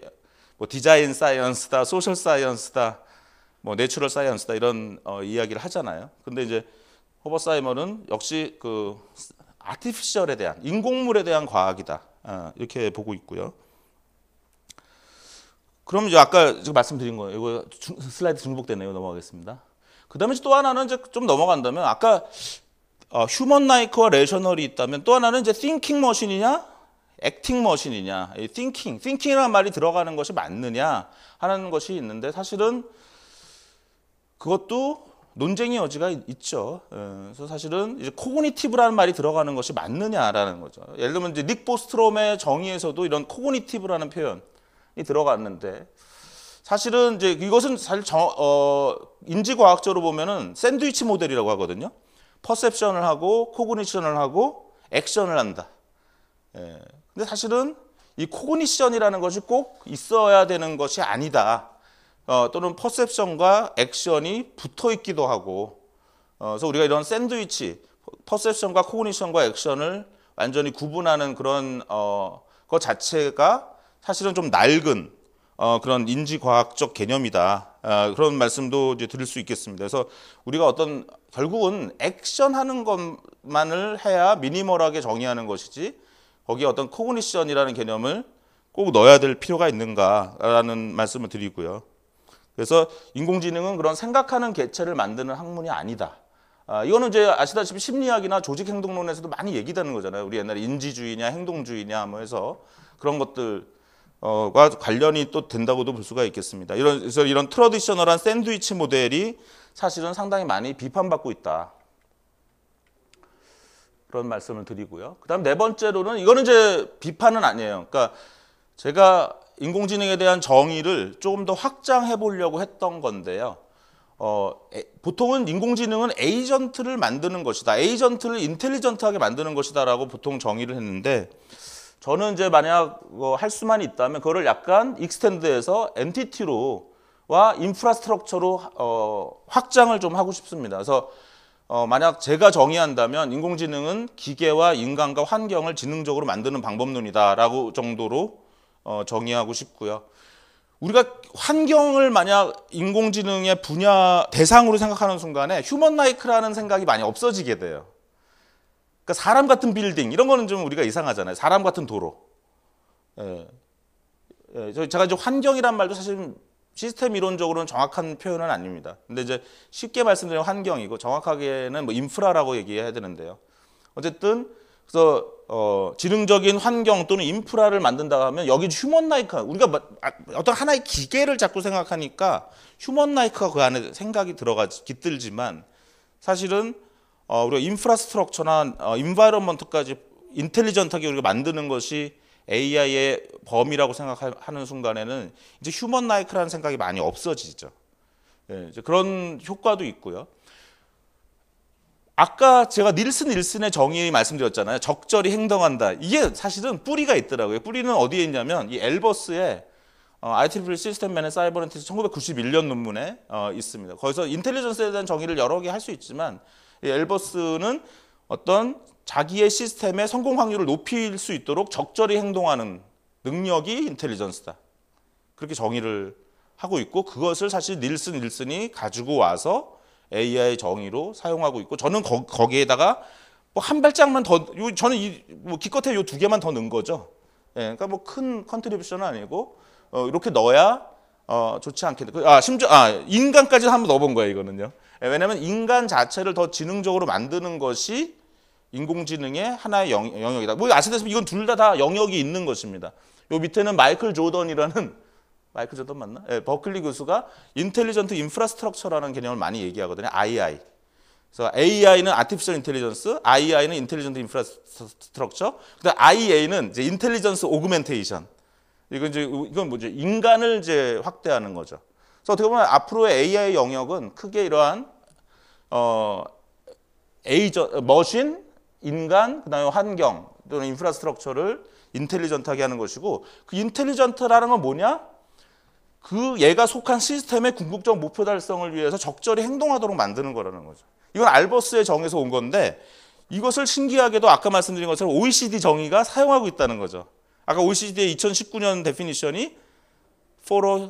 뭐 디자인 사이언스다, 소셜 사이언스다, 뭐 내추럴 사이언스다 이런 이야기를 하잖아요. 근데 이제 허버 사이먼은 역시 그 아티피셜에 대한 인공물에 대한 과학이다. 이렇게 보고 있고요. 그럼 이제 아까 지금 말씀드린 거예요. 이거 슬라이드 중복됐네요. 넘어가겠습니다. 그다음에 또 하나는 이제 좀 넘어간다면 아까 휴먼 라이크와 레셔널이 있다면 또 하나는 이제 thinking 머신이냐, acting 머신이냐. 이 thinking이라는 말이 들어가는 것이 맞느냐 하는 것이 있는데 사실은 그것도 논쟁의 여지가 있죠. 그래서 사실은 이제 코그니티브라는 말이 들어가는 것이 맞느냐라는 거죠. 예를 들면 이제 닉 보스트롬의 정의에서도 이런 코그니티브라는 표현이 들어갔는데 사실은 이제 이것은 사실 인지과학적으로 보면은 샌드위치 모델이라고 하거든요. 퍼셉션을 하고 코그니션을 하고 액션을 한다. 근데 사실은 이 코그니션이라는 것이 꼭 있어야 되는 것이 아니다. 또는 퍼셉션과 액션이 붙어 있기도 하고, 그래서 우리가 이런 샌드위치, 퍼셉션과 코그니션과 액션을 완전히 구분하는 그런 것 자체가 사실은 좀 낡은 그런 인지과학적 개념이다. 그런 말씀도 이제 드릴 수 있겠습니다. 그래서 우리가 결국은 액션하는 것만을 해야 미니멀하게 정의하는 것이지 거기에 어떤 코그니션이라는 개념을 꼭 넣어야 될 필요가 있는가라는 말씀을 드리고요. 그래서 인공지능은 그런 생각하는 개체를 만드는 학문이 아니다. 이거는 이제 아시다시피 심리학이나 조직행동론에서도 많이 얘기되는 거잖아요. 우리 옛날에 인지주의냐 행동주의냐 뭐 해서 그런 것들과 관련이 또 된다고도 볼 수가 있겠습니다. 그래서 이런 트러디셔널한 샌드위치 모델이 사실은 상당히 많이 비판받고 있다. 그런 말씀을 드리고요. 그다음 네 번째로는 이거는 이제 비판은 아니에요. 그러니까 제가 인공지능에 대한 정의를 조금 더 확장해 보려고 했던 건데요. 보통은 인공지능은 에이전트를 만드는 것이다. 에이전트를 인텔리전트하게 만드는 것이다라고 보통 정의를 했는데 저는 이제 만약 할 수만 있다면 그거를 약간 익스텐드해서 엔티티로와 인프라스트럭처로 확장을 좀 하고 싶습니다. 그래서 만약 제가 정의한다면 인공지능은 기계와 인간과 환경을 지능적으로 만드는 방법론이다라고 정도로 정의하고 싶고요. 우리가 환경을 만약 인공지능의 분야 대상으로 생각하는 순간에 휴먼 라이크라는 생각이 많이 없어지게 돼요. 그러니까 사람 같은 빌딩 이런 거는 좀 우리가 이상하잖아요. 사람 같은 도로. 제가 이제 환경이란 말도 사실 시스템 이론적으로는 정확한 표현은 아닙니다. 근데 이제 쉽게 말씀드리면 환경이고 정확하게는 뭐 인프라라고 얘기해야 되는데요. 어쨌든 그래서 지능적인 환경 또는 인프라를 만든다 하면 여기 휴먼 라이크 우리가 어떤 하나의 기계를 자꾸 생각하니까 휴먼 라이크가 그 안에 생각이 깃들지만 사실은 우리가 인프라스트럭처나 인바이러먼트까지 인텔리전트하게 우리가 만드는 것이 AI의 범위라고 생각하는 순간에는 이제 휴먼 라이크라는 생각이 많이 없어지죠. 예, 이제 그런 효과도 있고요. 아까 제가 닐슨의 정의 말씀드렸잖아요. 적절히 행동한다. 이게 사실은 뿌리가 있더라고요. 뿌리는 어디에 있냐면 이 엘버스의 IEEE 시스템 매니지 사이버네틱스 1991년 논문에 있습니다. 거기서 인텔리전스에 대한 정의를 여러 개 할 수 있지만 이 엘버스는 어떤 자기의 시스템의 성공 확률을 높일 수 있도록 적절히 행동하는 능력이 인텔리전스다. 그렇게 정의를 하고 있고 그것을 사실 닐슨이 가지고 와서 AI 정의로 사용하고 있고 저는 거기에다가 뭐 한 발짝만 더 저는 뭐 기껏해 요 두 개만 더 넣은 거죠. 예, 그러니까 뭐 큰 컨트리뷰션은 아니고 이렇게 넣어야 좋지 않겠다. 심지어 인간까지 한번 넣어본 거예요 이거는요. 예, 왜냐하면 인간 자체를 더 지능적으로 만드는 것이 인공지능의 하나의 영역이다. 뭐 아시다시피 이건 둘 다 영역이 있는 것입니다. 요 밑에는 마이클 조던 맞나? 예, 버클리 교수가 인텔리전트 인프라스트럭처라는 개념을 많이 얘기하거든요. II. 그래서 AI는 아티피셜 인텔리전스, II는 인텔리전트 인프라스트럭처, 그다음 IA는 이제 인텔리전스 오그멘테이션. 이건 뭐죠? 인간을 이제 확대하는 거죠. 그래서 어떻게 보면 앞으로의 AI 영역은 크게 이러한 머신, 인간, 그다음에 환경 또는 인프라스트럭처를 인텔리전트하게 하는 것이고 그 인텔리전트라는 건 뭐냐? 얘가 속한 시스템의 궁극적 목표 달성을 위해서 적절히 행동하도록 만드는 거라는 거죠. 이건 알버스의 정에서 온 건데 이것을 신기하게도 아까 말씀드린 것처럼 OECD 정의가 사용하고 있다는 거죠. 아까 OECD의 2019년 데피니션이 for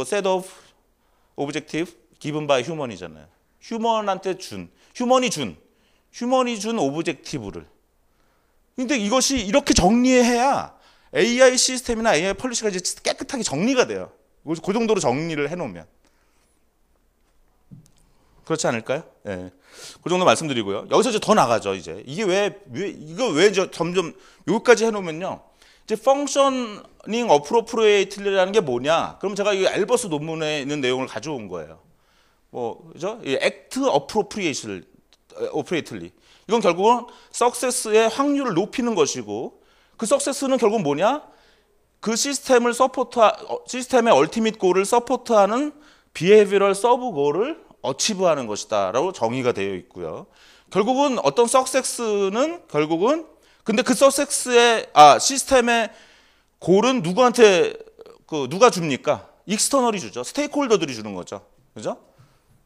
set of objective given by human이잖아요. 휴먼이 준 오브젝티브를. 근데 이것이 이렇게 정리해야 AI 시스템이나 AI 폴리시가 이제 깨끗하게 정리가 돼요. 그 정도로 정리를 해놓으면. 그렇지 않을까요? 예. 그 정도 말씀드리고요. 여기서 이제 더 나가죠, 이제. 이게 왜 점점 여기까지 해놓으면요. 이제 functioning appropriately라는 게 뭐냐? 그럼 제가 이 엘버스 논문에 있는 내용을 가져온 거예요. 그죠? act appropriately. 이건 결국은 success의 확률을 높이는 것이고, 그 success는 결국 뭐냐? 그 시스템의 ultimate goal을 서포트하는 behavioral sub goal을 어치브하는 것이다 라고 정의가 되어 있고요. 결국은 어떤 success는 근데 그 success의 시스템의 goal은 누구한테 누가 줍니까? 익스터널이 주죠. 스테이크홀더들이 주는 거죠. 그죠?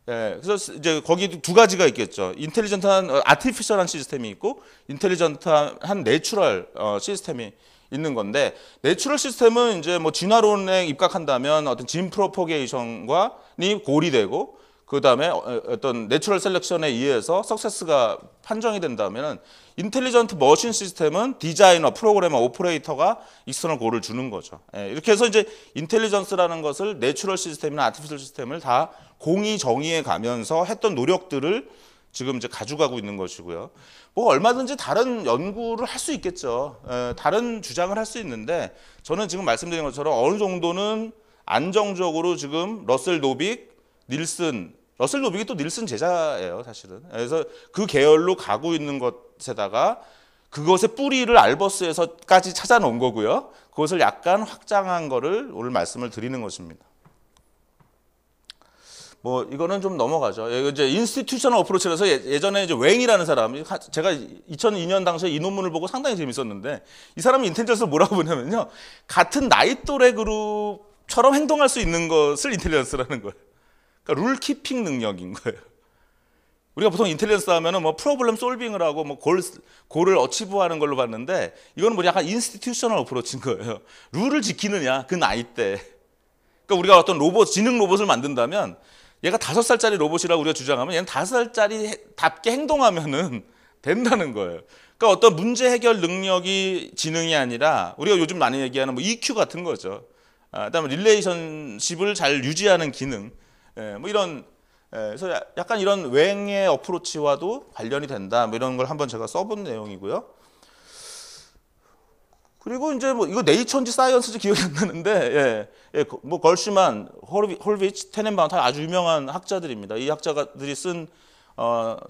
예, 그래서 이제 거기 두 가지가 있겠죠. 인텔리전트한 아티피셜한 시스템이 있고 인텔리전트한 내추럴 시스템이 있는 건데 내추럴 시스템은 이제 뭐 진화론에 입각한다면 어떤 진 프로포게이션과니 골이 되고 그다음에 어떤 내추럴 셀렉션에 의해서 석세스가 판정이 된다면 인텔리전트 머신 시스템은 디자이너, 프로그래머, 오퍼레이터가 익스터널 골을 주는 거죠. 예, 이렇게 해서 이제 인텔리전스라는 것을 내추럴 시스템이나 아티피셜 시스템을 다 공이 정의해 가면서 했던 노력들을 지금 이제 가져가고 있는 것이고요. 뭐 얼마든지 다른 연구를 할 수 있겠죠. 다른 주장을 할 수 있는데 저는 지금 말씀드린 것처럼 어느 정도는 안정적으로 지금 러셀 노빅이 또 닐슨 제자예요, 사실은. 그래서 그 계열로 가고 있는 것에다가 그것의 뿌리를 알버스에서까지 찾아놓은 거고요. 그것을 약간 확장한 거를 오늘 말씀을 드리는 것입니다. 뭐 이거는 좀 넘어가죠. 이제 인스티튜셔널 어프로치라서 예전에 이제 웽이라는 사람, 제가 2002년 당시에 이 논문을 보고 상당히 재밌었는데 이 사람이 인텔리전스를 뭐라고 보냐면요, 같은 나이 또래 그룹처럼 행동할 수 있는 것을 인텔리전스라는 거예요. 그러니까 룰 키핑 능력인 거예요. 우리가 보통 인텔리전스 하면은 뭐 프로블럼 솔빙을 하고 뭐 골을 어치브하는 걸로 봤는데 이거는 뭐 약간 인스티튜셔널 어프로치인 거예요. 룰을 지키느냐 그 나이 때. 그러니까 우리가 어떤 지능 로봇을 만든다면 얘가 5살짜리 로봇이라고 우리가 주장하면 얘는 5살짜리답게 행동하면은 된다는 거예요. 그러니까 어떤 문제 해결 능력이 지능이 아니라 우리가 요즘 많이 얘기하는 뭐 EQ 같은 거죠. 그다음에 릴레이션십을 잘 유지하는 기능, 뭐 이런, 그래서 약간 이런 웽의 어프로치와도 관련이 된다. 뭐 이런 걸 한번 제가 써본 내용이고요. 그리고 이제 뭐 이거 네이처인지 사이언스인지 기억이 안 나는데, 뭐 걸슈만, 홀비치, 테넨바움 다 아주 유명한 학자들입니다. 이 학자들이 쓴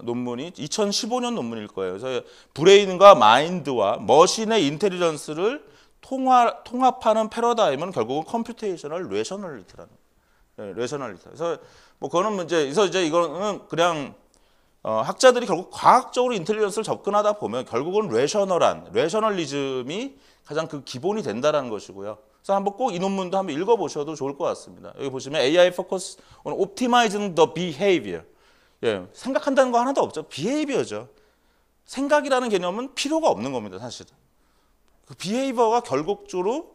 논문이 2015년 논문일 거예요. 그래서 브레인과 마인드와 머신의 인텔리전스를 통합하는 패러다임은 결국은 컴퓨테이셔널 레셔널리티라는 거예요. 레셔널리티. 그래서 뭐 그거는 이제 이거는 그냥 학자들이 결국 과학적으로 인텔리전스를 접근하다 보면 결국은 레셔널리즘이 가장 그 기본이 된다라는 것이고요. 그래서 한번 꼭 이 논문도 한번 읽어보셔도 좋을 것 같습니다. 여기 보시면 AI focus on optimizing the behavior. 생각한다는 거 하나도 없죠. behavior죠. 생각이라는 개념은 필요가 없는 겁니다, 사실은. 그 behavior가 결국적으로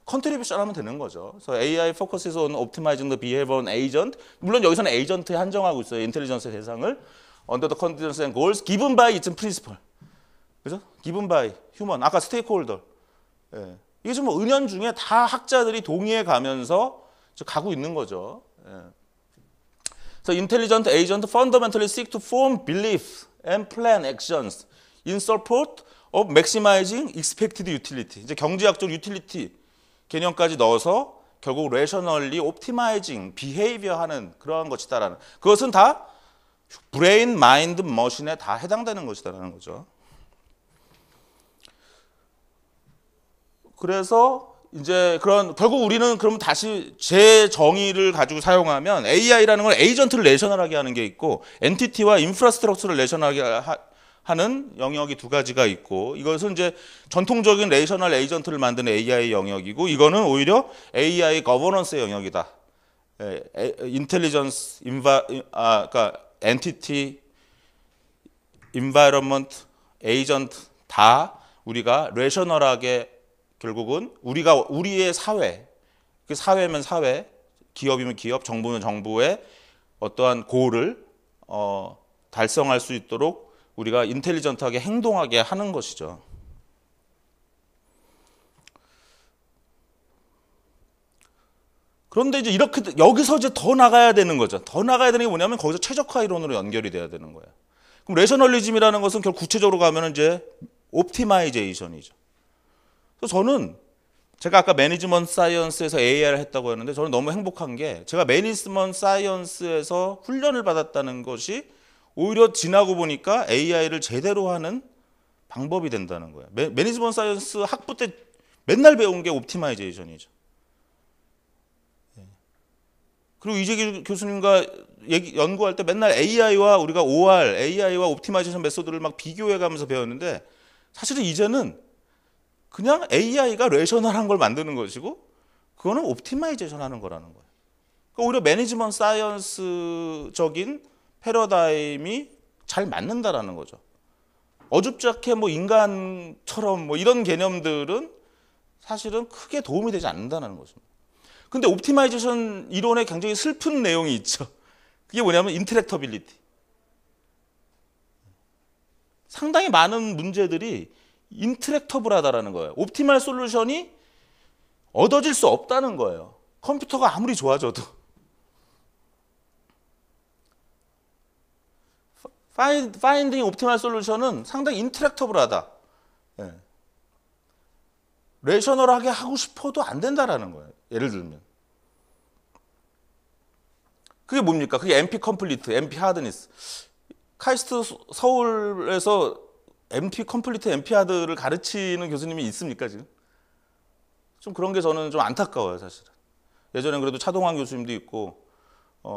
컨트리뷰션 하면 되는 거죠. 그래서 AI focuses on optimizing the behavior of an agent. 물론 여기서는 에이전트에 한정하고 있어요. 인텔리전스의 대상을. Under the conditions and goals given by its principle. 그죠? given by human. 아까 스테이크홀더. 이게 좀 은연중에 다 학자들이 동의해 가면서 가고 있는 거죠. So intelligent agent fundamentally seek to form beliefs and plan actions in support of maximizing expected utility. 이제 경제학적 유틸리티 개념까지 넣어서 결국 rationally optimizing behavior 하는 그러한 것이다라는, 그것은 다 브레인, 마인드, 머신에 다 해당되는 것이다라는 거죠. 그래서 이제 결국 우리는 그러면 다시 제 정의를 가지고 사용하면 AI라는 건 에이전트를 레셔널하게 하는 게 있고 엔티티와 인프라스트럭처를 레셔널하게 하는 영역이 두 가지가 있고, 이것은 이제 전통적인 레이셔널 에이전트를 만드는 AI 영역이고, 이거는 오히려 AI 거버넌스의 영역이다. 인텔리전스, 그러니까 엔티티, 인바이러먼트, 에이전트 다 우리가 레셔널하게 결국은 우리의 사회, 그 사회면 사회, 기업이면 기업, 정부면 정부의 어떠한 고를 달성할 수 있도록 우리가 인텔리전트하게 행동하게 하는 것이죠. 그런데 이제 이렇게 여기서 이제 더 나가야 되는 거죠. 더 나가야 되는 게 뭐냐면 거기서 최적화 이론으로 연결이 돼야 되는 거예요. 그럼 레셔널리즘이라는 것은 결국 구체적으로 가면 이제 옵티마이제이션이죠. 그래서 저는 제가 아까 매니지먼트 사이언스에서 AI를 했다고 했는데 저는 너무 행복한 게 제가 매니지먼트 사이언스에서 훈련을 받았다는 것이 오히려 지나고 보니까 AI를 제대로 하는 방법이 된다는 거예요. 매니지먼트 사이언스 학부 때 맨날 배운 게 옵티마이제이션이죠. 그리고 이재기 교수님과 연구할 때 맨날 AI와 우리가 OR, AI와 옵티마이제이션 메소드를 막 비교해 가면서 배웠는데 사실은 이제는 그냥 AI가 레셔널한 걸 만드는 것이고 그거는 옵티마이제이션 하는 거라는 거예요. 그러니까 오히려 매니지먼트 사이언스적인 패러다임이 잘 맞는다라는 거죠. 어줍잖게 뭐 인간처럼 뭐 이런 개념들은 사실은 크게 도움이 되지 않는다는 것입니다. 근데 옵티마이제이션 이론에 굉장히 슬픈 내용이 있죠. 그게 뭐냐면 인터랙터빌리티. 상당히 많은 문제들이 인터랙터블하다라는 거예요. 옵티멀 솔루션이 얻어질 수 없다는 거예요. 컴퓨터가 아무리 좋아져도. 파인딩 옵티멀 솔루션은 상당히 인터랙터블하다. 레셔널하게 하고 싶어도 안 된다라는 거예요. 예를 들면. 그게 뭡니까? 그게 MP 컴플리트, MP 하드니스. 카이스트 서울에서 MP 컴플리트, MP 하드를 가르치는 교수님이 있습니까, 지금? 좀 그런 게 저는 좀 안타까워요, 사실은. 예전엔 그래도 차동환 교수님도 있고,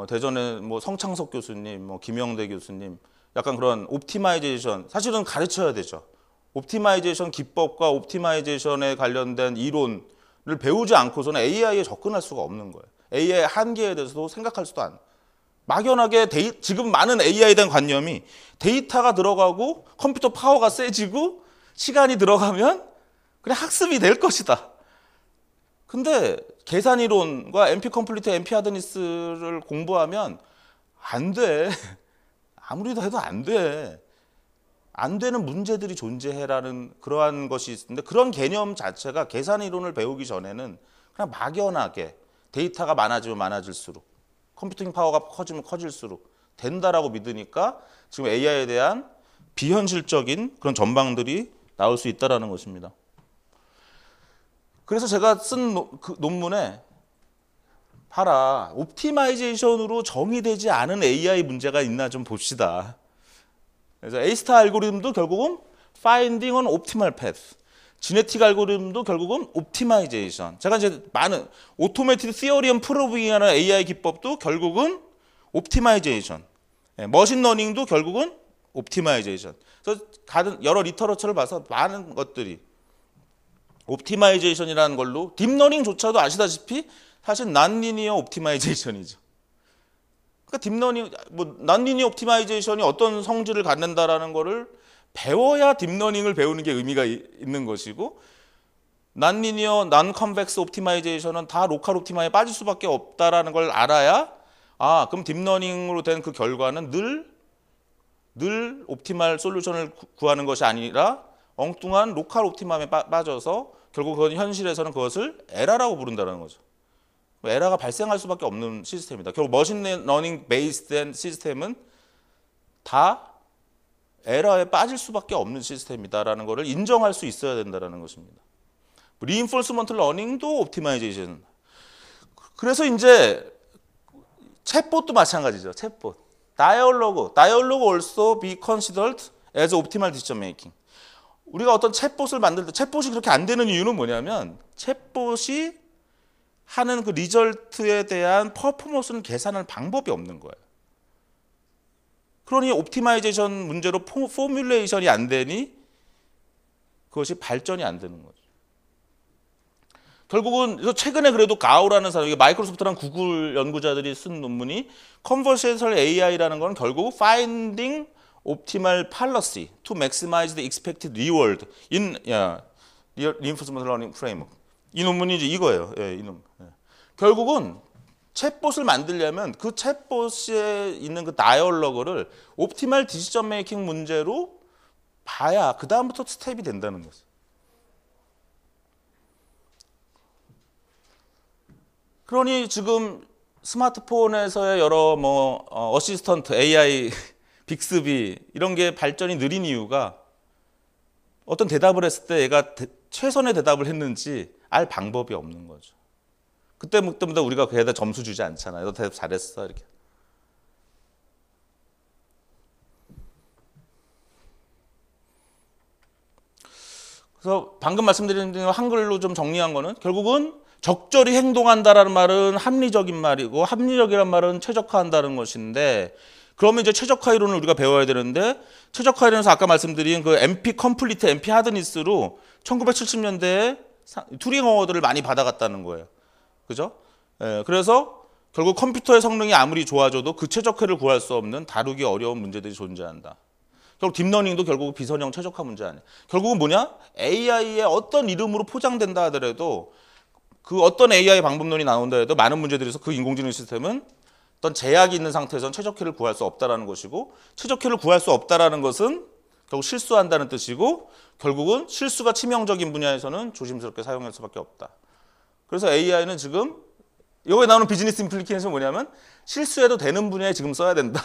대전에 뭐 성창석 교수님, 뭐 김영대 교수님, 약간 그런 옵티마이제이션, 사실은 가르쳐야 되죠. 옵티마이제이션 기법과 옵티마이제이션에 관련된 이론을 배우지 않고서는 AI에 접근할 수가 없는 거예요. AI의 한계에 대해서도 생각할 수도 안. 막연하게 지금 많은 AI에 대한 관념이 데이터가 들어가고 컴퓨터 파워가 세지고 시간이 들어가면 그냥 학습이 될 것이다. 근데 계산 이론과 MP 컴플리트, MP 하드니스를 공부하면 안 돼. 아무리 해도 안 돼. 안 되는 문제들이 존재해라는 그러한 것이 있는데 그런 개념 자체가 계산 이론을 배우기 전에는 그냥 막연하게 데이터가 많아지면 많아질수록 컴퓨팅 파워가 커지면 커질수록 된다라고 믿으니까 지금 AI에 대한 비현실적인 그런 전망들이 나올 수 있다라는 것입니다. 그래서 제가 쓴 그 논문에 봐라, 옵티마이제이션으로 정의되지 않은 AI 문제가 있나 좀 봅시다. 그래서 A-스타 알고리즘도 결국은 finding an optimal path, 지네틱 알고리즘도 결국은 옵티마이제이션. 제가 이제 많은 오토메이티드 시어리 앤 프로빙이라는 AI 기법도 결국은 옵티마이제이션, 머신러닝도 결국은 옵티마이제이션. 그래서 여러 리터러처를 봐서 많은 것들이 옵티마이제이션이라는 걸로, 딥러닝조차도 아시다시피 사실 난리니어 옵티마이제이션이죠. 그러니까 딥러닝, 난리니어 옵티마이제이션이 어떤 성질을 갖는다라는 거를 배워야 딥러닝을 배우는 게 의미가 있는 것이고, 난리니어, 난컨벡스 옵티마이제이션은 다 로컬 옵티마에 빠질 수밖에 없다라는 걸 알아야, 그럼 딥러닝으로 된 그 결과는 늘 옵티말 솔루션을 구하는 것이 아니라 엉뚱한 로컬 옵티맘에 빠져서 결국 그건 현실에서는 그것을 에러라고 부른다는 거죠. 에러가 발생할 수밖에 없는 시스템이다. 결국 머신러닝 베이스된 시스템은 다 에러에 빠질 수밖에 없는 시스템이다라는 것을 인정할 수 있어야 된다는 것입니다. 리인포스먼트 러닝도 옵티마이제이션. 그래서 이제 챗봇도 마찬가지죠. 챗봇. Dialogue also be considered as optimal decision making. 우리가 어떤 챗봇을 만들 때 챗봇이 그렇게 안 되는 이유는 뭐냐면 챗봇이 하는 그 리절트에 대한 퍼포먼스는 계산할 방법이 없는 거예요. 그러니 옵티마이제이션 문제로 포뮬레이션이 안 되니 그것이 발전이 안 되는 거죠. 결국은 최근에 그래도 가오라는 사람, 마이크로소프트랑 구글 연구자들이 쓴 논문이 Conversational AI라는 건 결국 Finding Optimal Policy to Maximize the Expected Reward in Reinforcement Learning Framework. 이 논문이 이제 이거예요. 이 논문. 결국은 챗봇을 만들려면 그 챗봇에 있는 그 다이얼로그를 옵티멀 디시전 메이킹 문제로 봐야 그 다음부터 스텝이 된다는 거죠. 그러니 지금 스마트폰에서의 여러 어시스턴트, AI, 빅스비 이런 게 발전이 느린 이유가 어떤 대답을 했을 때 얘가 최선의 대답을 했는지 알 방법이 없는 거죠. 그때부터 우리가 걔에다 점수 주지 않잖아요. 너 대답 잘했어 이렇게. 그래서 방금 말씀드린 한글로 좀 정리한 거는 결국은 적절히 행동한다라는 말은 합리적인 말이고 합리적이란 말은 최적화한다는 것인데, 그러면 이제 최적화 이론을 우리가 배워야 되는데, 최적화 이론에서 아까 말씀드린 그 MP 컴플리트, MP 하드니스로 1970년대에 튜링 어워드를 많이 받아갔다는 거예요. 그죠? 그래서 결국 컴퓨터의 성능이 아무리 좋아져도 그 최적화를 구할 수 없는 다루기 어려운 문제들이 존재한다. 결국 딥러닝도 결국 비선형 최적화 문제 아니야. 결국은 뭐냐? AI의 어떤 이름으로 포장된다 하더라도, 그 어떤 AI 방법론이 나온다 해도 많은 문제들이 있어서 그 인공지능 시스템은 어떤 제약이 있는 상태에서는 최적화를 구할 수 없다라는 것이고, 최적화를 구할 수 없다라는 것은 결국 실수한다는 뜻이고, 결국은 실수가 치명적인 분야에서는 조심스럽게 사용할 수밖에 없다. 그래서 AI는 지금 여기에 나오는 비즈니스 임플리케이션은 뭐냐면 실수해도 되는 분야에 지금 써야 된다.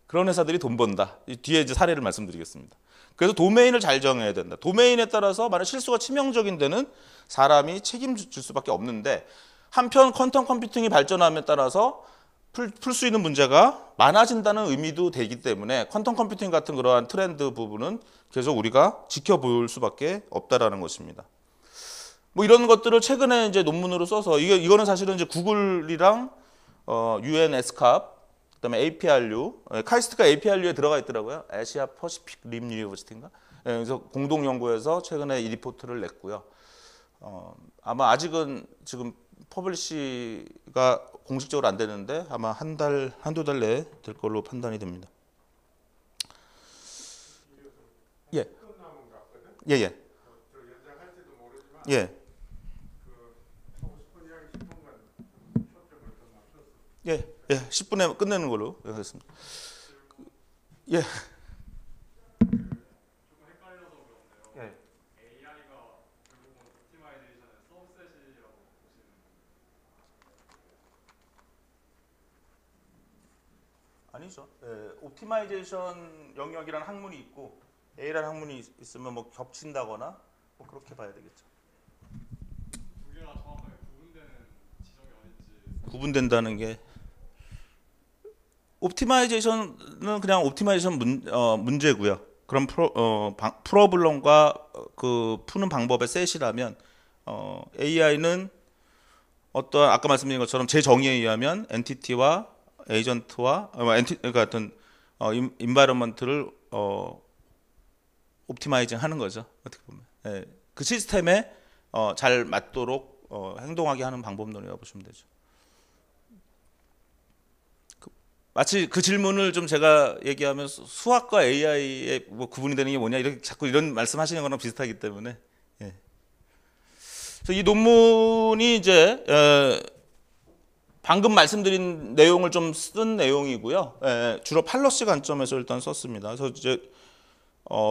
그런 회사들이 돈 번다. 뒤에 이제 사례를 말씀드리겠습니다. 그래서 도메인을 잘 정해야 된다. 도메인에 따라서 만약 실수가 치명적인 데는 사람이 책임질 수밖에 없는데, 한편 퀀텀 컴퓨팅이 발전함에 따라서 풀 수 있는 문제가 많아진다는 의미도 되기 때문에 퀀텀 컴퓨팅 같은 그러한 트렌드 부분은 계속 우리가 지켜볼 수밖에 없다라는 것입니다. 이런 것들을 최근에 이제 논문으로 써서 이거는 사실은 이제 구글이랑 UN 에스캅, 그다음에 APRU, 카이스트가 APRU에 들어가 있더라고요. 아시아 퍼시픽 림 유니버시티인가? 그래서 공동 연구에서 최근에 이 리포트를 냈고요. 아마 아직은 지금 퍼블리시가 공식적으로 안 되는데 아마 한두 달 내에 될 걸로 판단이 됩니다. 예. 예. 예. 예. 10분에 끝내는 걸로 하겠습니다. 예.
조금 헷갈려서 그런데요. AI가 결국은 옵티마이제이션의 서브셋이라고 보시는
아니죠. 옵티마이제이션 영역이라는 학문이 있고 A라는 학문이 있으면 뭐 겹친다거나 뭐 그렇게 봐야 되겠죠.
두 개가 정확하게 구분되는 지점이 어딘지.
구분된다는 게 옵티마이제이션은 그냥 옵티마이제이션 문제고요. 그럼 프로블럼과 그 푸는 방법의 셋이라면 AI는 어떤 아까 말씀드린 것처럼 제 정의에 의하면 엔티티와 에이전트와 그러니까 어떤 인바이러먼트를 옵티마이징 하는 거죠. 어떻게 보면 예, 그 시스템에 잘 맞도록 행동하게 하는 방법론이라고 보시면 되죠. 마치 그 질문을 좀 제가 얘기하면 수학과 AI의 뭐 구분이 되는 게 뭐냐 이렇게 자꾸 이런 말씀하시는 거랑 비슷하기 때문에 예. 그래서 이 논문이 이제 방금 말씀드린 내용을 좀 쓴 내용이고요. 예, 주로 팔러시 관점에서 일단 썼습니다. 그래서 이제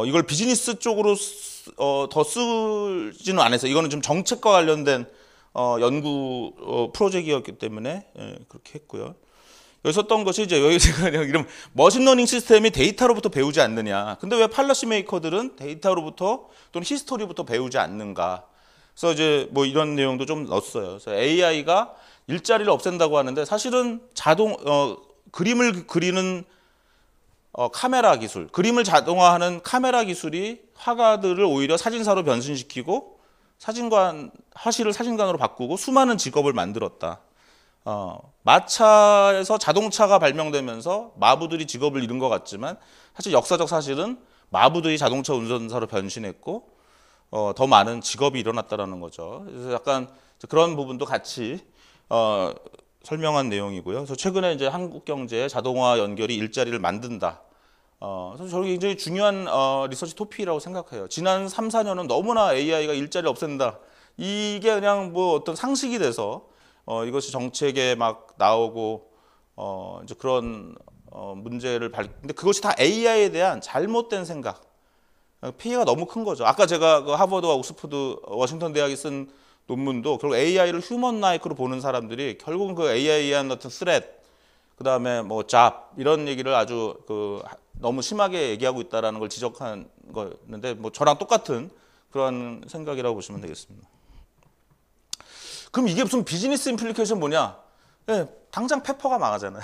이걸 비즈니스 쪽으로 더 쓰지는 않았어요. 이거는 좀 정책과 관련된 연구 프로젝트였기 때문에 예, 그렇게 했고요. 여기 썼던 것이 이제 여기 제가 그냥 이런 머신러닝 시스템이 데이터로부터 배우지 않느냐. 근데 왜 팔러시 메이커들은 데이터로부터 또는 히스토리부터 배우지 않는가. 그래서 이제 뭐 이런 내용도 좀 넣었어요. 그래서 AI가 일자리를 없앤다고 하는데 사실은 그림을 그리는 카메라 기술, 그림을 자동화하는 카메라 기술이 화가들을 오히려 사진사로 변신시키고 화실을 사진관으로 바꾸고 수많은 직업을 만들었다. 마차에서 자동차가 발명되면서 마부들이 직업을 잃은 것 같지만 사실 역사적 사실은 마부들이 자동차 운전사로 변신했고 더 많은 직업이 일어났다라는 거죠. 그래서 약간 그런 부분도 같이 설명한 내용이고요. 그래서 최근에 이제 한국 경제에 자동화 연결이 일자리를 만든다. 그래서 저는 굉장히 중요한 리서치 토픽이라고 생각해요. 지난 3, 4년은 너무나 AI가 일자리를 없앤다. 이게 그냥 뭐 어떤 상식이 돼서 이것이 정책에 막 나오고 이제 그런 문제를 근데 그것이 다 AI에 대한 잘못된 생각. 피해가 너무 큰 거죠. 아까 제가 그 하버드와 옥스퍼드, 워싱턴 대학이 쓴 논문도 결국 AI를 휴먼 라이크로 보는 사람들이 결국은 그 AI에 대한 어떤 스레트, 그 다음에 뭐 잡 이런 얘기를 아주 너무 심하게 얘기하고 있다라는 걸 지적한 거였는데 뭐 저랑 똑같은 그런 생각이라고 보시면 되겠습니다. 그럼 이게 무슨 비즈니스 임플리케이션 뭐냐? 네, 당장 페퍼가 망하잖아요.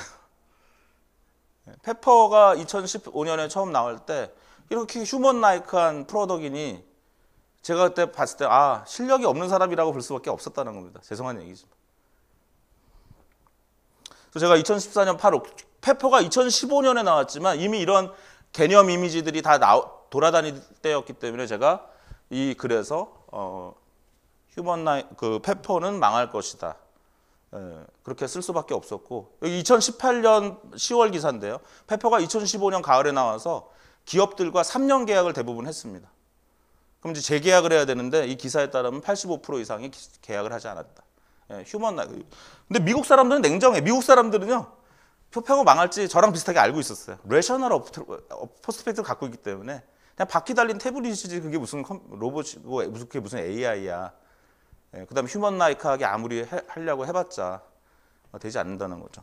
페퍼가 2015년에 처음 나올 때 이렇게 휴먼 라이크한 프로덕이니 제가 그때 봤을 때 실력이 없는 사람이라고 볼 수밖에 없었다는 겁니다. 죄송한 얘기지만. 그래서 제가 2014년 8월 페퍼가 2015년에 나왔지만 이미 이런 개념 이미지들이 다 돌아다닐 때였기 때문에 제가 이 글에서 그 페퍼는 망할 것이다. 그렇게 쓸 수밖에 없었고 여기 2018년 10월 기사인데요. 페퍼가 2015년 가을에 나와서 기업들과 3년 계약을 대부분 했습니다. 그럼 이제 재계약을 해야 되는데 이 기사에 따르면 85% 이상이 계약을 하지 않았다. 휴먼 라이크. 근데 미국 사람들은 냉정해. 미국 사람들은요. 페퍼가 망할지 저랑 비슷하게 알고 있었어요. 레셔널 퍼스펙트를 갖고 있기 때문에 그냥 바퀴 달린 태블릿이지 그게 무슨 로봇이고 그게 무슨 AI야. 그 다음에 휴먼 라이크하게 아무리 하려고 해봤자 되지 않는다는 거죠.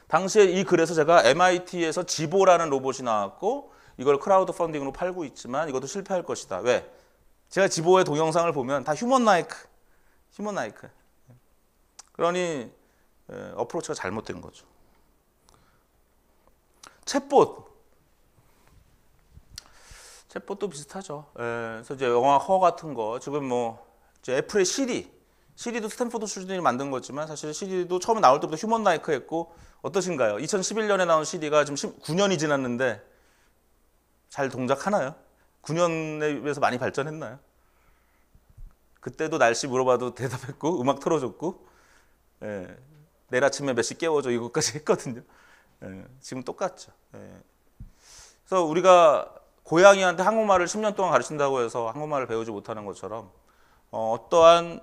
당시에 이 글에서 제가 MIT에서 지보라는 로봇이 나왔고 이걸 크라우드 펀딩으로 팔고 있지만 이것도 실패할 것이다. 왜? 제가 지보의 동영상을 보면 다 휴먼 라이크. 그러니 어프로치가 잘못된 거죠. 챗봇도 비슷하죠. 그래서 이제 영화 허 같은 거 지금 뭐 이제 애플의 시리도 스탠포드 출신들이 만든 거지만 사실 시리도 처음에 나올 때부터 휴먼 라이크 했고 어떠신가요? 2011년에 나온 시리가 지금 9년이 지났는데 잘 동작하나요? 9년에 비해서 많이 발전했나요? 그때도 날씨 물어봐도 대답했고 음악 틀어줬고 내일 아침에 몇 시 깨워줘 이것까지 했거든요. 지금 똑같죠. 그래서 우리가 고양이한테 한국말을 10년 동안 가르친다고 해서 한국말을 배우지 못하는 것처럼 어떠한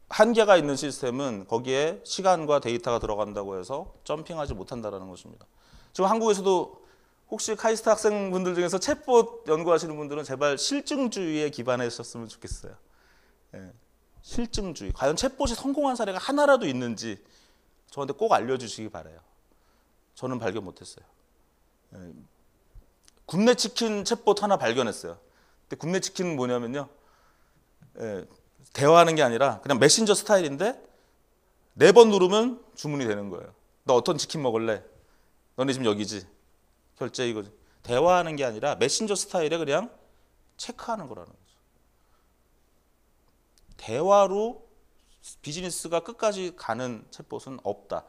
한계가 있는 시스템은 거기에 시간과 데이터가 들어간다고 해서 점핑하지 못한다는 것입니다. 지금 한국에서도 혹시 카이스트 학생분들 중에서 챗봇 연구하시는 분들은 제발 실증주의에 기반하셨으면 좋겠어요. 실증주의. 과연 챗봇이 성공한 사례가 하나라도 있는지 저한테 꼭 알려주시기 바라요. 저는 발견 못했어요. 굽네 치킨 챗봇 하나 발견했어요. 근데 굽네 치킨은 뭐냐면요, 대화하는 게 아니라 그냥 메신저 스타일인데 4번 누르면 주문이 되는 거예요. 너 어떤 치킨 먹을래? 너네 지금 여기지? 결제 이거지. 대화하는 게 아니라 메신저 스타일에 그냥 체크하는 거라는 거죠. 대화로 비즈니스가 끝까지 가는 챗봇은 없다.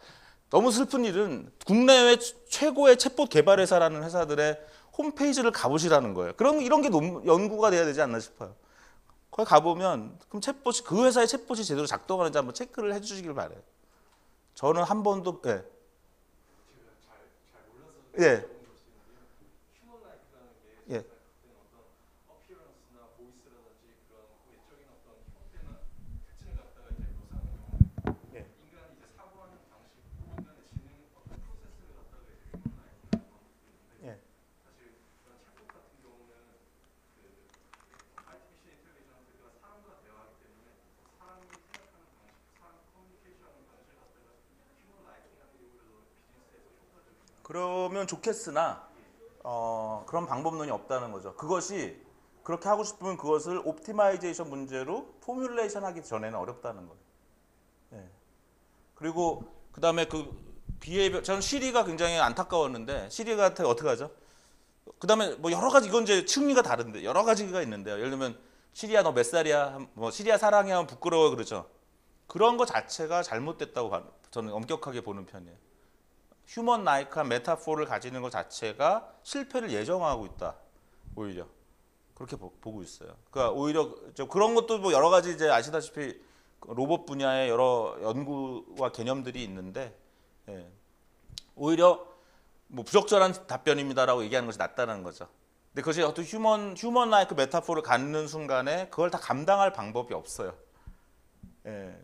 너무 슬픈 일은 국내외 최고의 챗봇 개발 회사라는 회사들의 홈페이지를 가보시라는 거예요. 그럼 이런 게 연구가 돼야 되지 않나 싶어요. 거기 가보면 그럼 챗봇이 그 회사의 챗봇이 제대로 작동하는지 한번 체크를 해주시길 바래요. 저는 한 번도
제가 잘 몰라서
예.
휴먼 라이크라는 게
예.
어떤 어피어런스나 보이스라든지 그런 외적인 어떤 형태나 특징을 갖다가 이제 묘사하는 경우는
예.
인간이 이제 사고하는 방식, 인간의 지능 어떤 프로세스를 갖다가 이제 휴먼 라이크라는 건 있는데
예.
사실 그런 챗봇 같은 경우는 그 아티피셜 인텔리전스가 사람과 대화하기 때문에 사람이 생각하는 방식, 사람 커뮤니케이션하는 방식을 갖다가 휴먼 라이크라는 이유로 비즈니스에서 효과적이다.
그러면 좋겠으나 그런 방법론이 없다는 거죠. 그것이 그렇게 하고 싶으면 그것을 옵티마이제이션 문제로 포뮬레이션 하기 전에는 어렵다는 거예요. 예. 그리고 그 다음에 그 비해별, 저는 시리가 굉장히 안타까웠는데 시리가 어떻게 하죠? 그 다음에 뭐 여러 가지, 이건 이제 층위가 다른데 여러 가지가 있는데요. 예를 들면 시리야 너 몇 살이야? 뭐 시리야 사랑해 하면 부끄러워 그러죠. 그런 거 자체가 잘못됐다고 저는 엄격하게 보는 편이에요. 휴먼 라이크한 메타포를 가지는 것 자체가 실패를 예정하고 있다. 오히려 그렇게 보고 있어요. 그러니까 오히려 그런 것도 뭐 여러 가지 이제 아시다시피 로봇 분야의 여러 연구와 개념들이 있는데, 예. 오히려 뭐 부적절한 답변입니다라고 얘기하는 것이 낫다는 거죠. 근데 그것이 어떤 휴먼 라이크 메타포를 갖는 순간에 그걸 다 감당할 방법이 없어요. 예.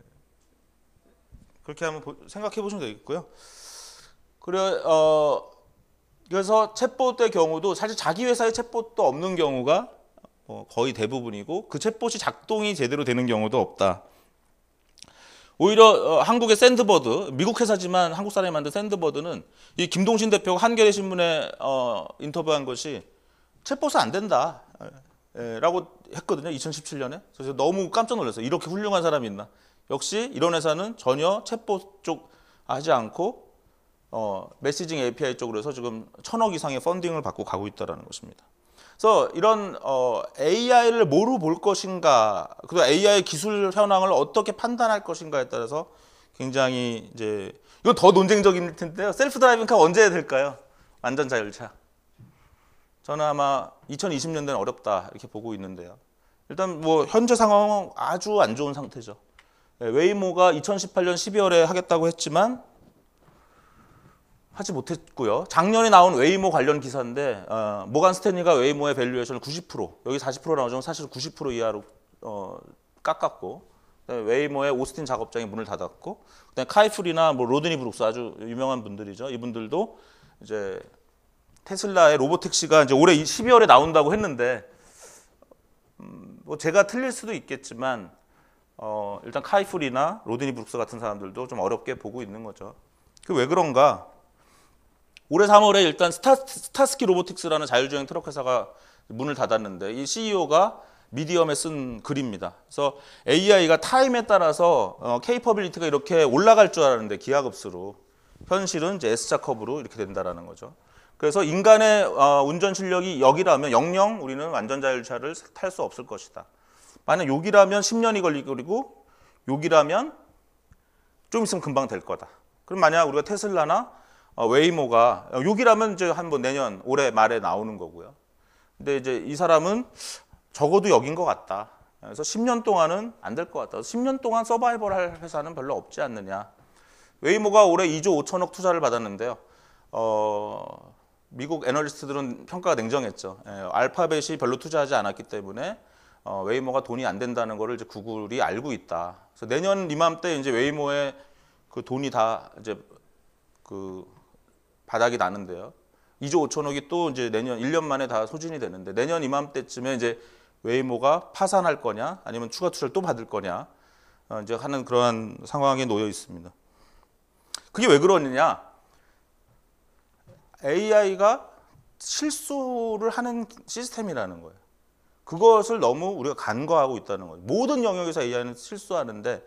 그렇게 한번 생각해 보시면 되겠고요. 그래서 챗봇의 경우도 사실 자기 회사의 챗봇도 없는 경우가 거의 대부분이고 그 챗봇이 작동이 제대로 되는 경우도 없다. 오히려 한국의 샌드버드, 미국 회사지만 한국 사람이 만든 샌드버드는 이 김동신 대표가 한겨레 신문에 인터뷰한 것이 챗봇은 안 된다 라고 했거든요. 2017년에. 그래서 너무 깜짝 놀랐어요. 이렇게 훌륭한 사람이 있나. 역시 이런 회사는 전혀 챗봇 쪽 하지 않고 메시징 API 쪽으로 해서 지금 1,000억 이상의 펀딩을 받고 가고 있다는 것입니다. 그래서 이런 AI를 뭐로 볼 것인가, 그리고 AI 기술 현황을 어떻게 판단할 것인가에 따라서 굉장히 이제 이건 더 논쟁적일 텐데요. 셀프 드라이빙 카 언제 될까요? 완전 자율차. 저는 아마 2020년대는 어렵다 이렇게 보고 있는데요. 일단 뭐 현재 상황은 아주 안 좋은 상태죠. 웨이모가 2018년 12월에 하겠다고 했지만 하지 못했고요. 작년에 나온 웨이모 관련 기사인데 모간 스탠리가 웨이모의 밸류에이션을 90%, 여기 40% 나오지만 사실 90% 이하로 깎았고, 웨이모의 오스틴 작업장이 문을 닫았고, 그다음에 카이풀이나 뭐 로드니 브룩스 아주 유명한 분들이죠. 이분들도 이제 테슬라의 로보택시가 이제 올해 12월에 나온다고 했는데 뭐 제가 틀릴 수도 있겠지만 일단 카이풀이나 로드니 브룩스 같은 사람들도 좀 어렵게 보고 있는 거죠. 그 왜 그런가? 올해 3월에 일단 스타스키 로보틱스라는 자율주행 트럭 회사가 문을 닫았는데 이 CEO가 미디엄에 쓴 글입니다. 그래서 AI가 타임에 따라서 케이퍼빌리티가 이렇게 올라갈 줄 알았는데 기하급수로 현실은 이제 S자 커브로 이렇게 된다라는 거죠. 그래서 인간의 운전 실력이 여기라면 영영 우리는 완전 자율차를 탈 수 없을 것이다. 만약 여기라면 10년이 걸리고 그리고 여기라면 좀 있으면 금방 될 거다. 그럼 만약 우리가 테슬라나 웨이모가 여기라면 이제 한번 내년 올해 말에 나오는 거고요. 근데 이제 이 사람은 적어도 여긴 것 같다. 그래서 10년 동안은 안 될 것 같다. 10년 동안 서바이벌 할 회사는 별로 없지 않느냐. 웨이모가 올해 2조 5천억 투자를 받았는데요. 미국 애널리스트들은 평가가 냉정했죠. 알파벳이 별로 투자하지 않았기 때문에 웨이모가 돈이 안 된다는 거를 이제 구글이 알고 있다. 그래서 내년 이맘때 이제 웨이모의 그 돈이 다 이제 그 바닥이 나는데요. 2조 5천억이 또 이제 내년 1년 만에 다 소진이 되는데 내년 이맘때쯤에 이제 웨이모가 파산할 거냐 아니면 추가 투자를 또 받을 거냐 이제 하는 그러한 상황에 놓여 있습니다. 그게 왜 그러느냐? AI가 실수를 하는 시스템이라는 거예요. 그것을 너무 우리가 간과하고 있다는 거예요. 모든 영역에서 AI는 실수하는데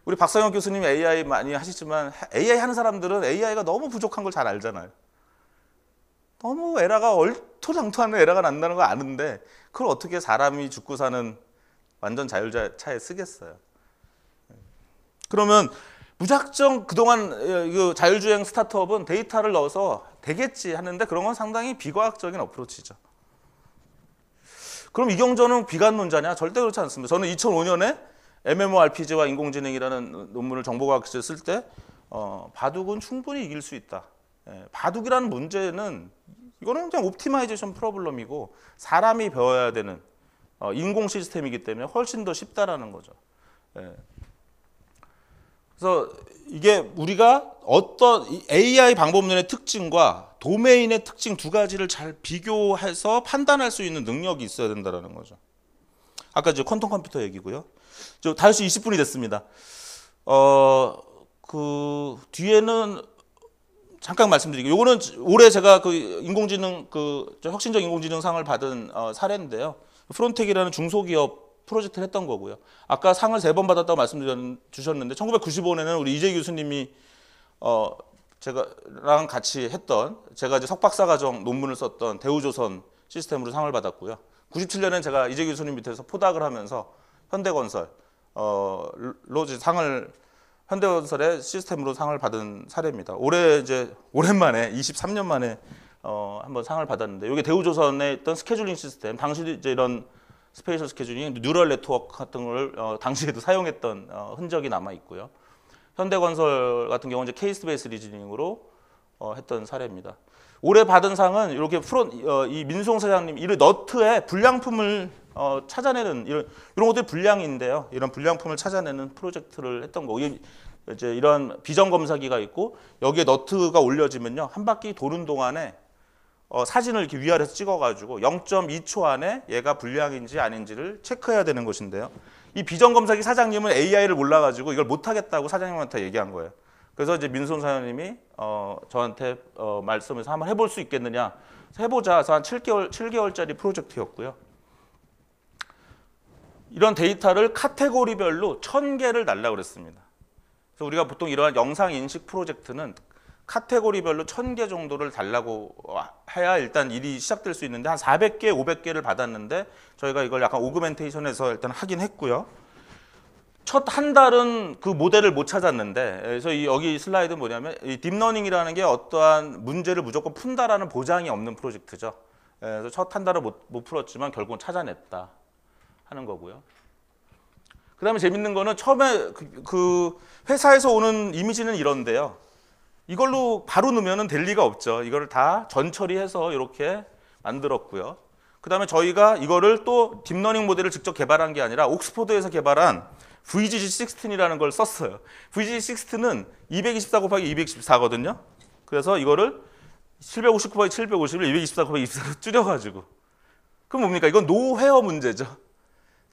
우리 박상혁 교수님이 AI 많이 하시지만 AI 하는 사람들은 AI가 너무 부족한 걸 잘 알잖아요. 너무 에러가 얼토당토하는 에러가 난다는 걸 아는데 그걸 어떻게 사람이 죽고 사는 완전 자율주행차에 쓰겠어요. 그러면 무작정 그동안 자율주행 스타트업은 데이터를 넣어서 되겠지 하는데 그런 건 상당히 비과학적인 어프로치죠. 그럼 이경전은 비관론자냐? 절대 그렇지 않습니다. 저는 2005년에 MMORPG와 인공지능이라는 논문을 정보과학실에 쓸 때 바둑은 충분히 이길 수 있다. 바둑이라는 문제는 이거는 그냥 옵티마이제이션 프로블럼이고 사람이 배워야 되는 인공 시스템이기 때문에 훨씬 더 쉽다라는 거죠. 그래서 이게 우리가 어떤 AI 방법론의 특징과 도메인의 특징 두 가지를 잘 비교해서 판단할 수 있는 능력이 있어야 된다는 거죠. 아까 이제 퀀텀 컴퓨터 얘기고요. 5시 20분이 됐습니다. 그 뒤에는 잠깐 말씀드리고, 요거는 올해 제가 그 인공지능 혁신적 인공지능상을 받은 사례인데요. 프론텍이라는 중소기업 프로젝트를 했던 거고요. 아까 상을 3번 받았다고 말씀주셨는데 1995년에는 우리 이재 교수님이 제가랑 같이 했던 제가 이제 석박사과정 논문을 썼던 대우조선 시스템으로 상을 받았고요. 97년엔 제가 이재 교수님 밑에서 포닥을 하면서 현대건설 로지 상을 현대건설의 시스템으로 상을 받은 사례입니다. 올해 이제 오랜만에 23년 만에 한번 상을 받았는데 이게 대우조선에 있던 스케줄링 시스템, 당시 이제 이런 스페이셜 스케줄링, 뉴럴 네트워크 같은 걸 당시에도 사용했던 흔적이 남아 있고요. 현대건설 같은 경우는 이제 케이스 베이스 리즈닝으로 했던 사례입니다. 올해 받은 상은 이렇게 이 민수홍 사장님 이 너트의 불량품을 찾아내는 이런 것들이 불량인데요. 이런 불량품을 찾아내는 프로젝트를 했던 거고, 이제 이런 비전 검사기가 있고 여기에 너트가 올려지면요, 한 바퀴 도는 동안에 사진을 이렇게 위아래서 찍어가지고 0.2초 안에 얘가 불량인지 아닌지를 체크해야 되는 것인데요. 이 비전 검사기 사장님은 AI를 몰라가지고 이걸 못하겠다고 사장님한테 얘기한 거예요. 그래서 이제 민수홍 사장님이 저한테 말씀해서 한번 해볼 수 있겠느냐. 해보자. 그래서 한 7개월짜리 프로젝트였고요. 이런 데이터를 카테고리별로 1000개를 달라고 그랬습니다. 그래서 우리가 보통 이러한 영상 인식 프로젝트는 카테고리별로 1000개 정도를 달라고 해야 일단 일이 시작될 수 있는데 한 400개, 500개를 받았는데 저희가 이걸 약간 오그멘테이션해서 일단 하긴 했고요. 첫 한 달은 그 모델을 못 찾았는데, 그래서 여기 슬라이드는 뭐냐면 이 딥러닝이라는 게 어떠한 문제를 무조건 푼다라는 보장이 없는 프로젝트죠. 그래서 첫 한 달은 못 풀었지만 결국은 찾아냈다 하는 거고요. 그 다음에 재밌는 거는 처음에 그 회사에서 오는 이미지는 이런데요. 이걸로 바로 넣으면 될 리가 없죠. 이거를 다 전처리해서 이렇게 만들었고요. 그 다음에 저희가 이거를 또 딥러닝 모델을 직접 개발한 게 아니라 옥스포드에서 개발한 VGG16이라는 걸 썼어요. VGG16는 224 곱하기 224거든요. 그래서 이거를 750 곱하기 750을 224 곱하기 224로 줄여가지고. 그럼 뭡니까? 이건 노회어 문제죠.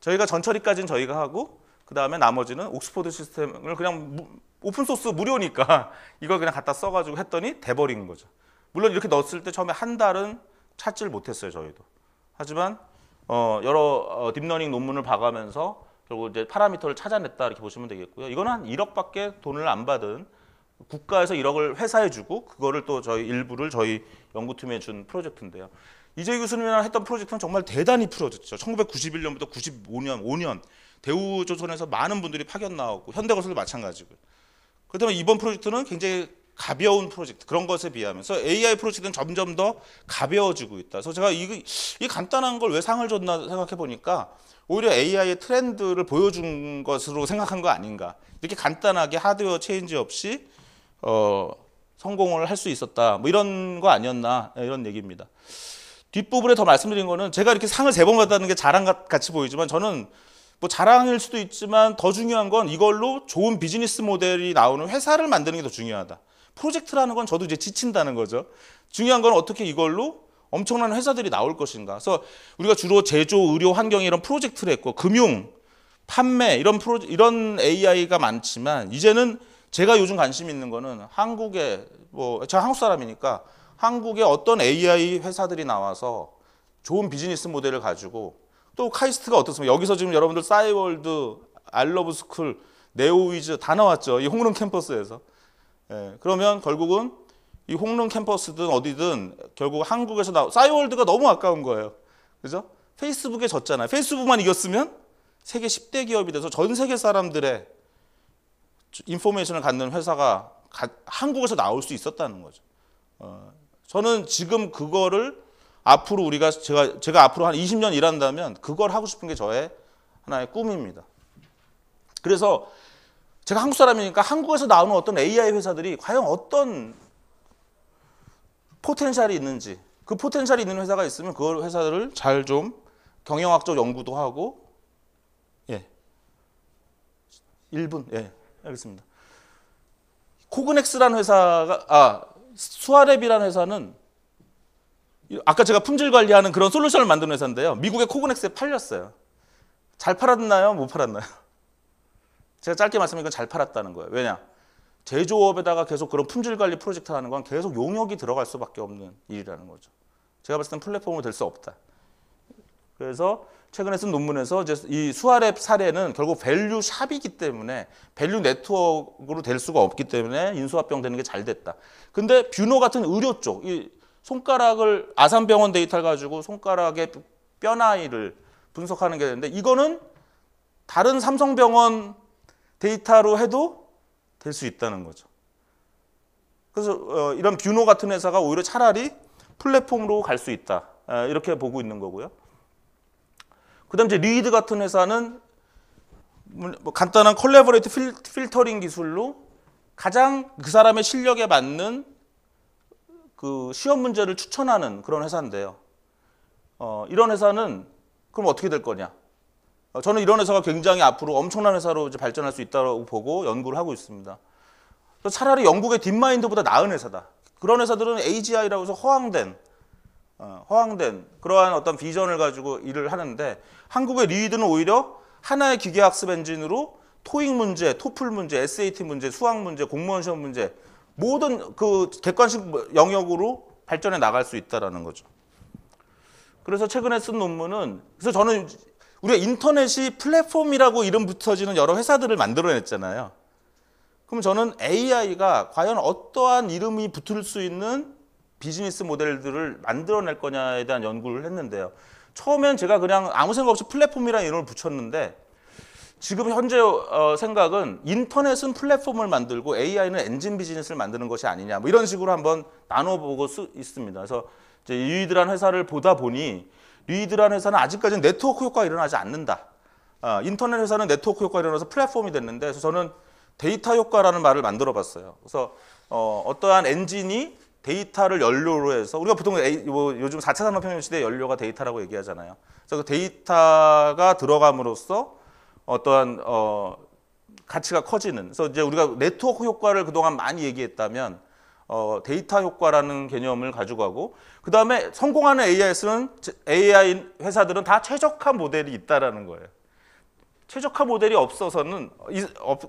저희가 전처리까지는 저희가 하고 그 다음에 나머지는 옥스포드 시스템을 그냥 오픈소스 무료니까 이걸 그냥 갖다 써가지고 했더니 돼버린 거죠. 물론 이렇게 넣었을 때 처음에 한 달은 찾지를 못했어요, 저희도. 하지만 여러 딥러닝 논문을 봐가면서 결국 이제 파라미터를 찾아냈다 이렇게 보시면 되겠고요. 이거는 한 1억밖에 돈을 안 받은, 국가에서 1억을 회사에 주고 그거를 또 저희 일부를 저희 연구팀에 준 프로젝트인데요. 이재 교수님이랑 했던 프로젝트는 정말 대단히 풀어졌죠. 1991년부터 95년, 5년 대우조선에서 많은 분들이 파견 나왔고 현대건설도 마찬가지고요. 그렇다면 이번 프로젝트는 굉장히 가벼운 프로젝트, 그런 것에 비하면서 AI 프로젝트는 점점 더 가벼워지고 있다. 그래서 제가 이 간단한 걸 왜 상을 줬나 생각해 보니까 오히려 AI의 트렌드를 보여준 것으로 생각한 거 아닌가. 이렇게 간단하게 하드웨어 체인지 없이 성공을 할 수 있었다. 뭐 이런 거 아니었나, 이런 얘기입니다. 뒷부분에 더 말씀드린 거는 제가 이렇게 상을 3번 받았다는 게 자랑 같이 보이지만 저는 뭐 자랑일 수도 있지만 더 중요한 건 이걸로 좋은 비즈니스 모델이 나오는 회사를 만드는 게 더 중요하다. 프로젝트라는 건 저도 이제 지친다는 거죠. 중요한 건 어떻게 이걸로 엄청난 회사들이 나올 것인가. 그래서 우리가 주로 제조, 의료, 환경 이런 프로젝트를 했고 금융, 판매 이런 AI가 많지만 이제는 제가 요즘 관심 있는 거는 한국에 제가 한국 사람이니까 한국의 어떤 AI 회사들이 나와서 좋은 비즈니스 모델을 가지고 또 카이스트가 어떻습니까? 여기서 지금 여러분들 싸이월드, 알러브스쿨, 네오위즈 다 나왔죠. 이 홍릉 캠퍼스에서. 예, 그러면 결국은 이 홍릉 캠퍼스든 어디든 결국 한국에서 싸이월드가 너무 아까운 거예요. 그죠? 페이스북에 졌잖아요. 페이스북만 이겼으면 세계 10대 기업이 돼서 전 세계 사람들의 인포메이션을 갖는 회사가 한국에서 나올 수 있었다는 거죠. 저는 지금 그거를 앞으로 우리가 제가 앞으로 한 20년 일한다면 그걸 하고 싶은 게 저의 하나의 꿈입니다. 그래서 제가 한국 사람이니까 한국에서 나오는 어떤 AI 회사들이 과연 어떤 포텐셜이 있는지, 그 포텐셜이 있는 회사가 있으면 그 회사들을 잘 좀 경영학적 연구도 하고, 예, 1분, 예, 알겠습니다. 코그넥스라는 회사가, 수아랩이라는 회사는 아까 제가 품질 관리하는 그런 솔루션을 만드는 회사인데요. 미국의 코그넥스에 팔렸어요. 잘 팔았나요? 못 팔았나요? 제가 짧게 말씀드리니까 잘 팔았다는 거예요. 왜냐? 제조업에다가 계속 그런 품질 관리 프로젝트 하는 건 계속 용역이 들어갈 수밖에 없는 일이라는 거죠. 제가 봤을 땐 플랫폼으로 될 수 없다. 그래서 최근에 쓴 논문에서 이제 이 수아랩 사례는 결국 밸류 샵이기 때문에 밸류 네트워크로 될 수가 없기 때문에 인수합병 되는 게 잘 됐다. 근데 뷰노 같은 의료 쪽, 이 손가락을 아산병원 데이터를 가지고 손가락의 뼈 나이를 분석하는 게 되는데 이거는 다른 삼성병원 데이터로 해도 될 수 있다는 거죠. 그래서 이런 뷰노 같은 회사가 오히려 차라리 플랫폼으로 갈 수 있다. 이렇게 보고 있는 거고요. 그다음 이제 리드 같은 회사는 뭐 간단한 컬래버레이트 필터링 기술로 가장 그 사람의 실력에 맞는 그 시험 문제를 추천하는 그런 회사인데요. 이런 회사는 그럼 어떻게 될 거냐? 저는 이런 회사가 굉장히 앞으로 엄청난 회사로 이제 발전할 수 있다고 보고 연구를 하고 있습니다. 차라리 영국의 딥마인드보다 나은 회사다. 그런 회사들은 AGI라고 해서 허황된 그러한 어떤 비전을 가지고 일을 하는데 한국의 리드는 오히려 하나의 기계학습 엔진으로 토익 문제, 토플 문제, SAT 문제, 수학 문제, 공무원 시험 문제 모든 그 객관식 영역으로 발전해 나갈 수 있다라는 거죠. 그래서 최근에 쓴 논문은 그래서 저는 우리가 인터넷이 플랫폼이라고 이름 붙어지는 여러 회사들을 만들어냈잖아요. 그럼 저는 AI가 과연 어떠한 이름이 붙을 수 있는 비즈니스 모델들을 만들어낼 거냐에 대한 연구를 했는데요. 처음엔 제가 그냥 아무 생각 없이 플랫폼이라는 이름을 붙였는데 지금 현재 생각은 인터넷은 플랫폼을 만들고 AI는 엔진 비즈니스를 만드는 것이 아니냐 뭐 이런 식으로 한번 나눠보고 있습니다. 그래서 이제 리드라는 회사를 보다 보니 리드라는 회사는 아직까지는 네트워크 효과가 일어나지 않는다. 인터넷 회사는 네트워크 효과가 일어나서 플랫폼이 됐는데 그래서 저는 데이터 효과라는 말을 만들어 봤어요. 그래서 어떠한 엔진이 데이터를 연료로 해서 우리가 보통 요즘 4차 산업혁명 시대의 연료가 데이터라고 얘기하잖아요. 그래서 그 데이터가 들어감으로써 어떠한 가치가 커지는. 그래서 이제 우리가 네트워크 효과를 그동안 많이 얘기했다면 데이터 효과라는 개념을 가지고 가고 그 다음에 성공하는 AI 회사들은 다 최적화 모델이 있다라는 거예요. 최적화 모델이 없어서는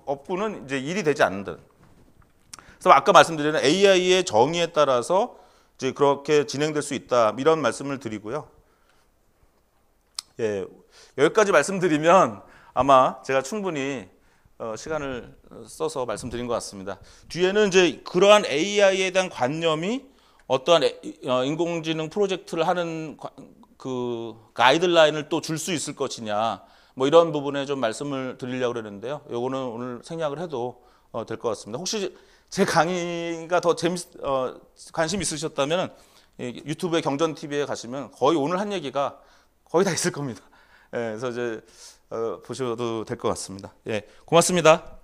없고는 이제 일이 되지 않는다. 그래서 아까 말씀드린 AI의 정의에 따라서 이제 그렇게 진행될 수 있다 이런 말씀을 드리고요. 예, 여기까지 말씀드리면 아마 제가 충분히 시간을 써서 말씀드린 것 같습니다. 뒤에는 이제 그러한 AI에 대한 관념이 어떠한 인공지능 프로젝트를 하는 그 가이드라인을 또 줄 수 있을 것이냐 뭐 이런 부분에 좀 말씀을 드리려고 그러는데요. 요거는 오늘 생략을 해도 될 것 같습니다. 혹시 제 강의가 더 관심 있으셨다면 유튜브의 경전TV에 가시면 거의 오늘 한 얘기가 거의 다 있을 겁니다. 예, 그래서 이제 보셔도 될 것 같습니다. 예, 고맙습니다.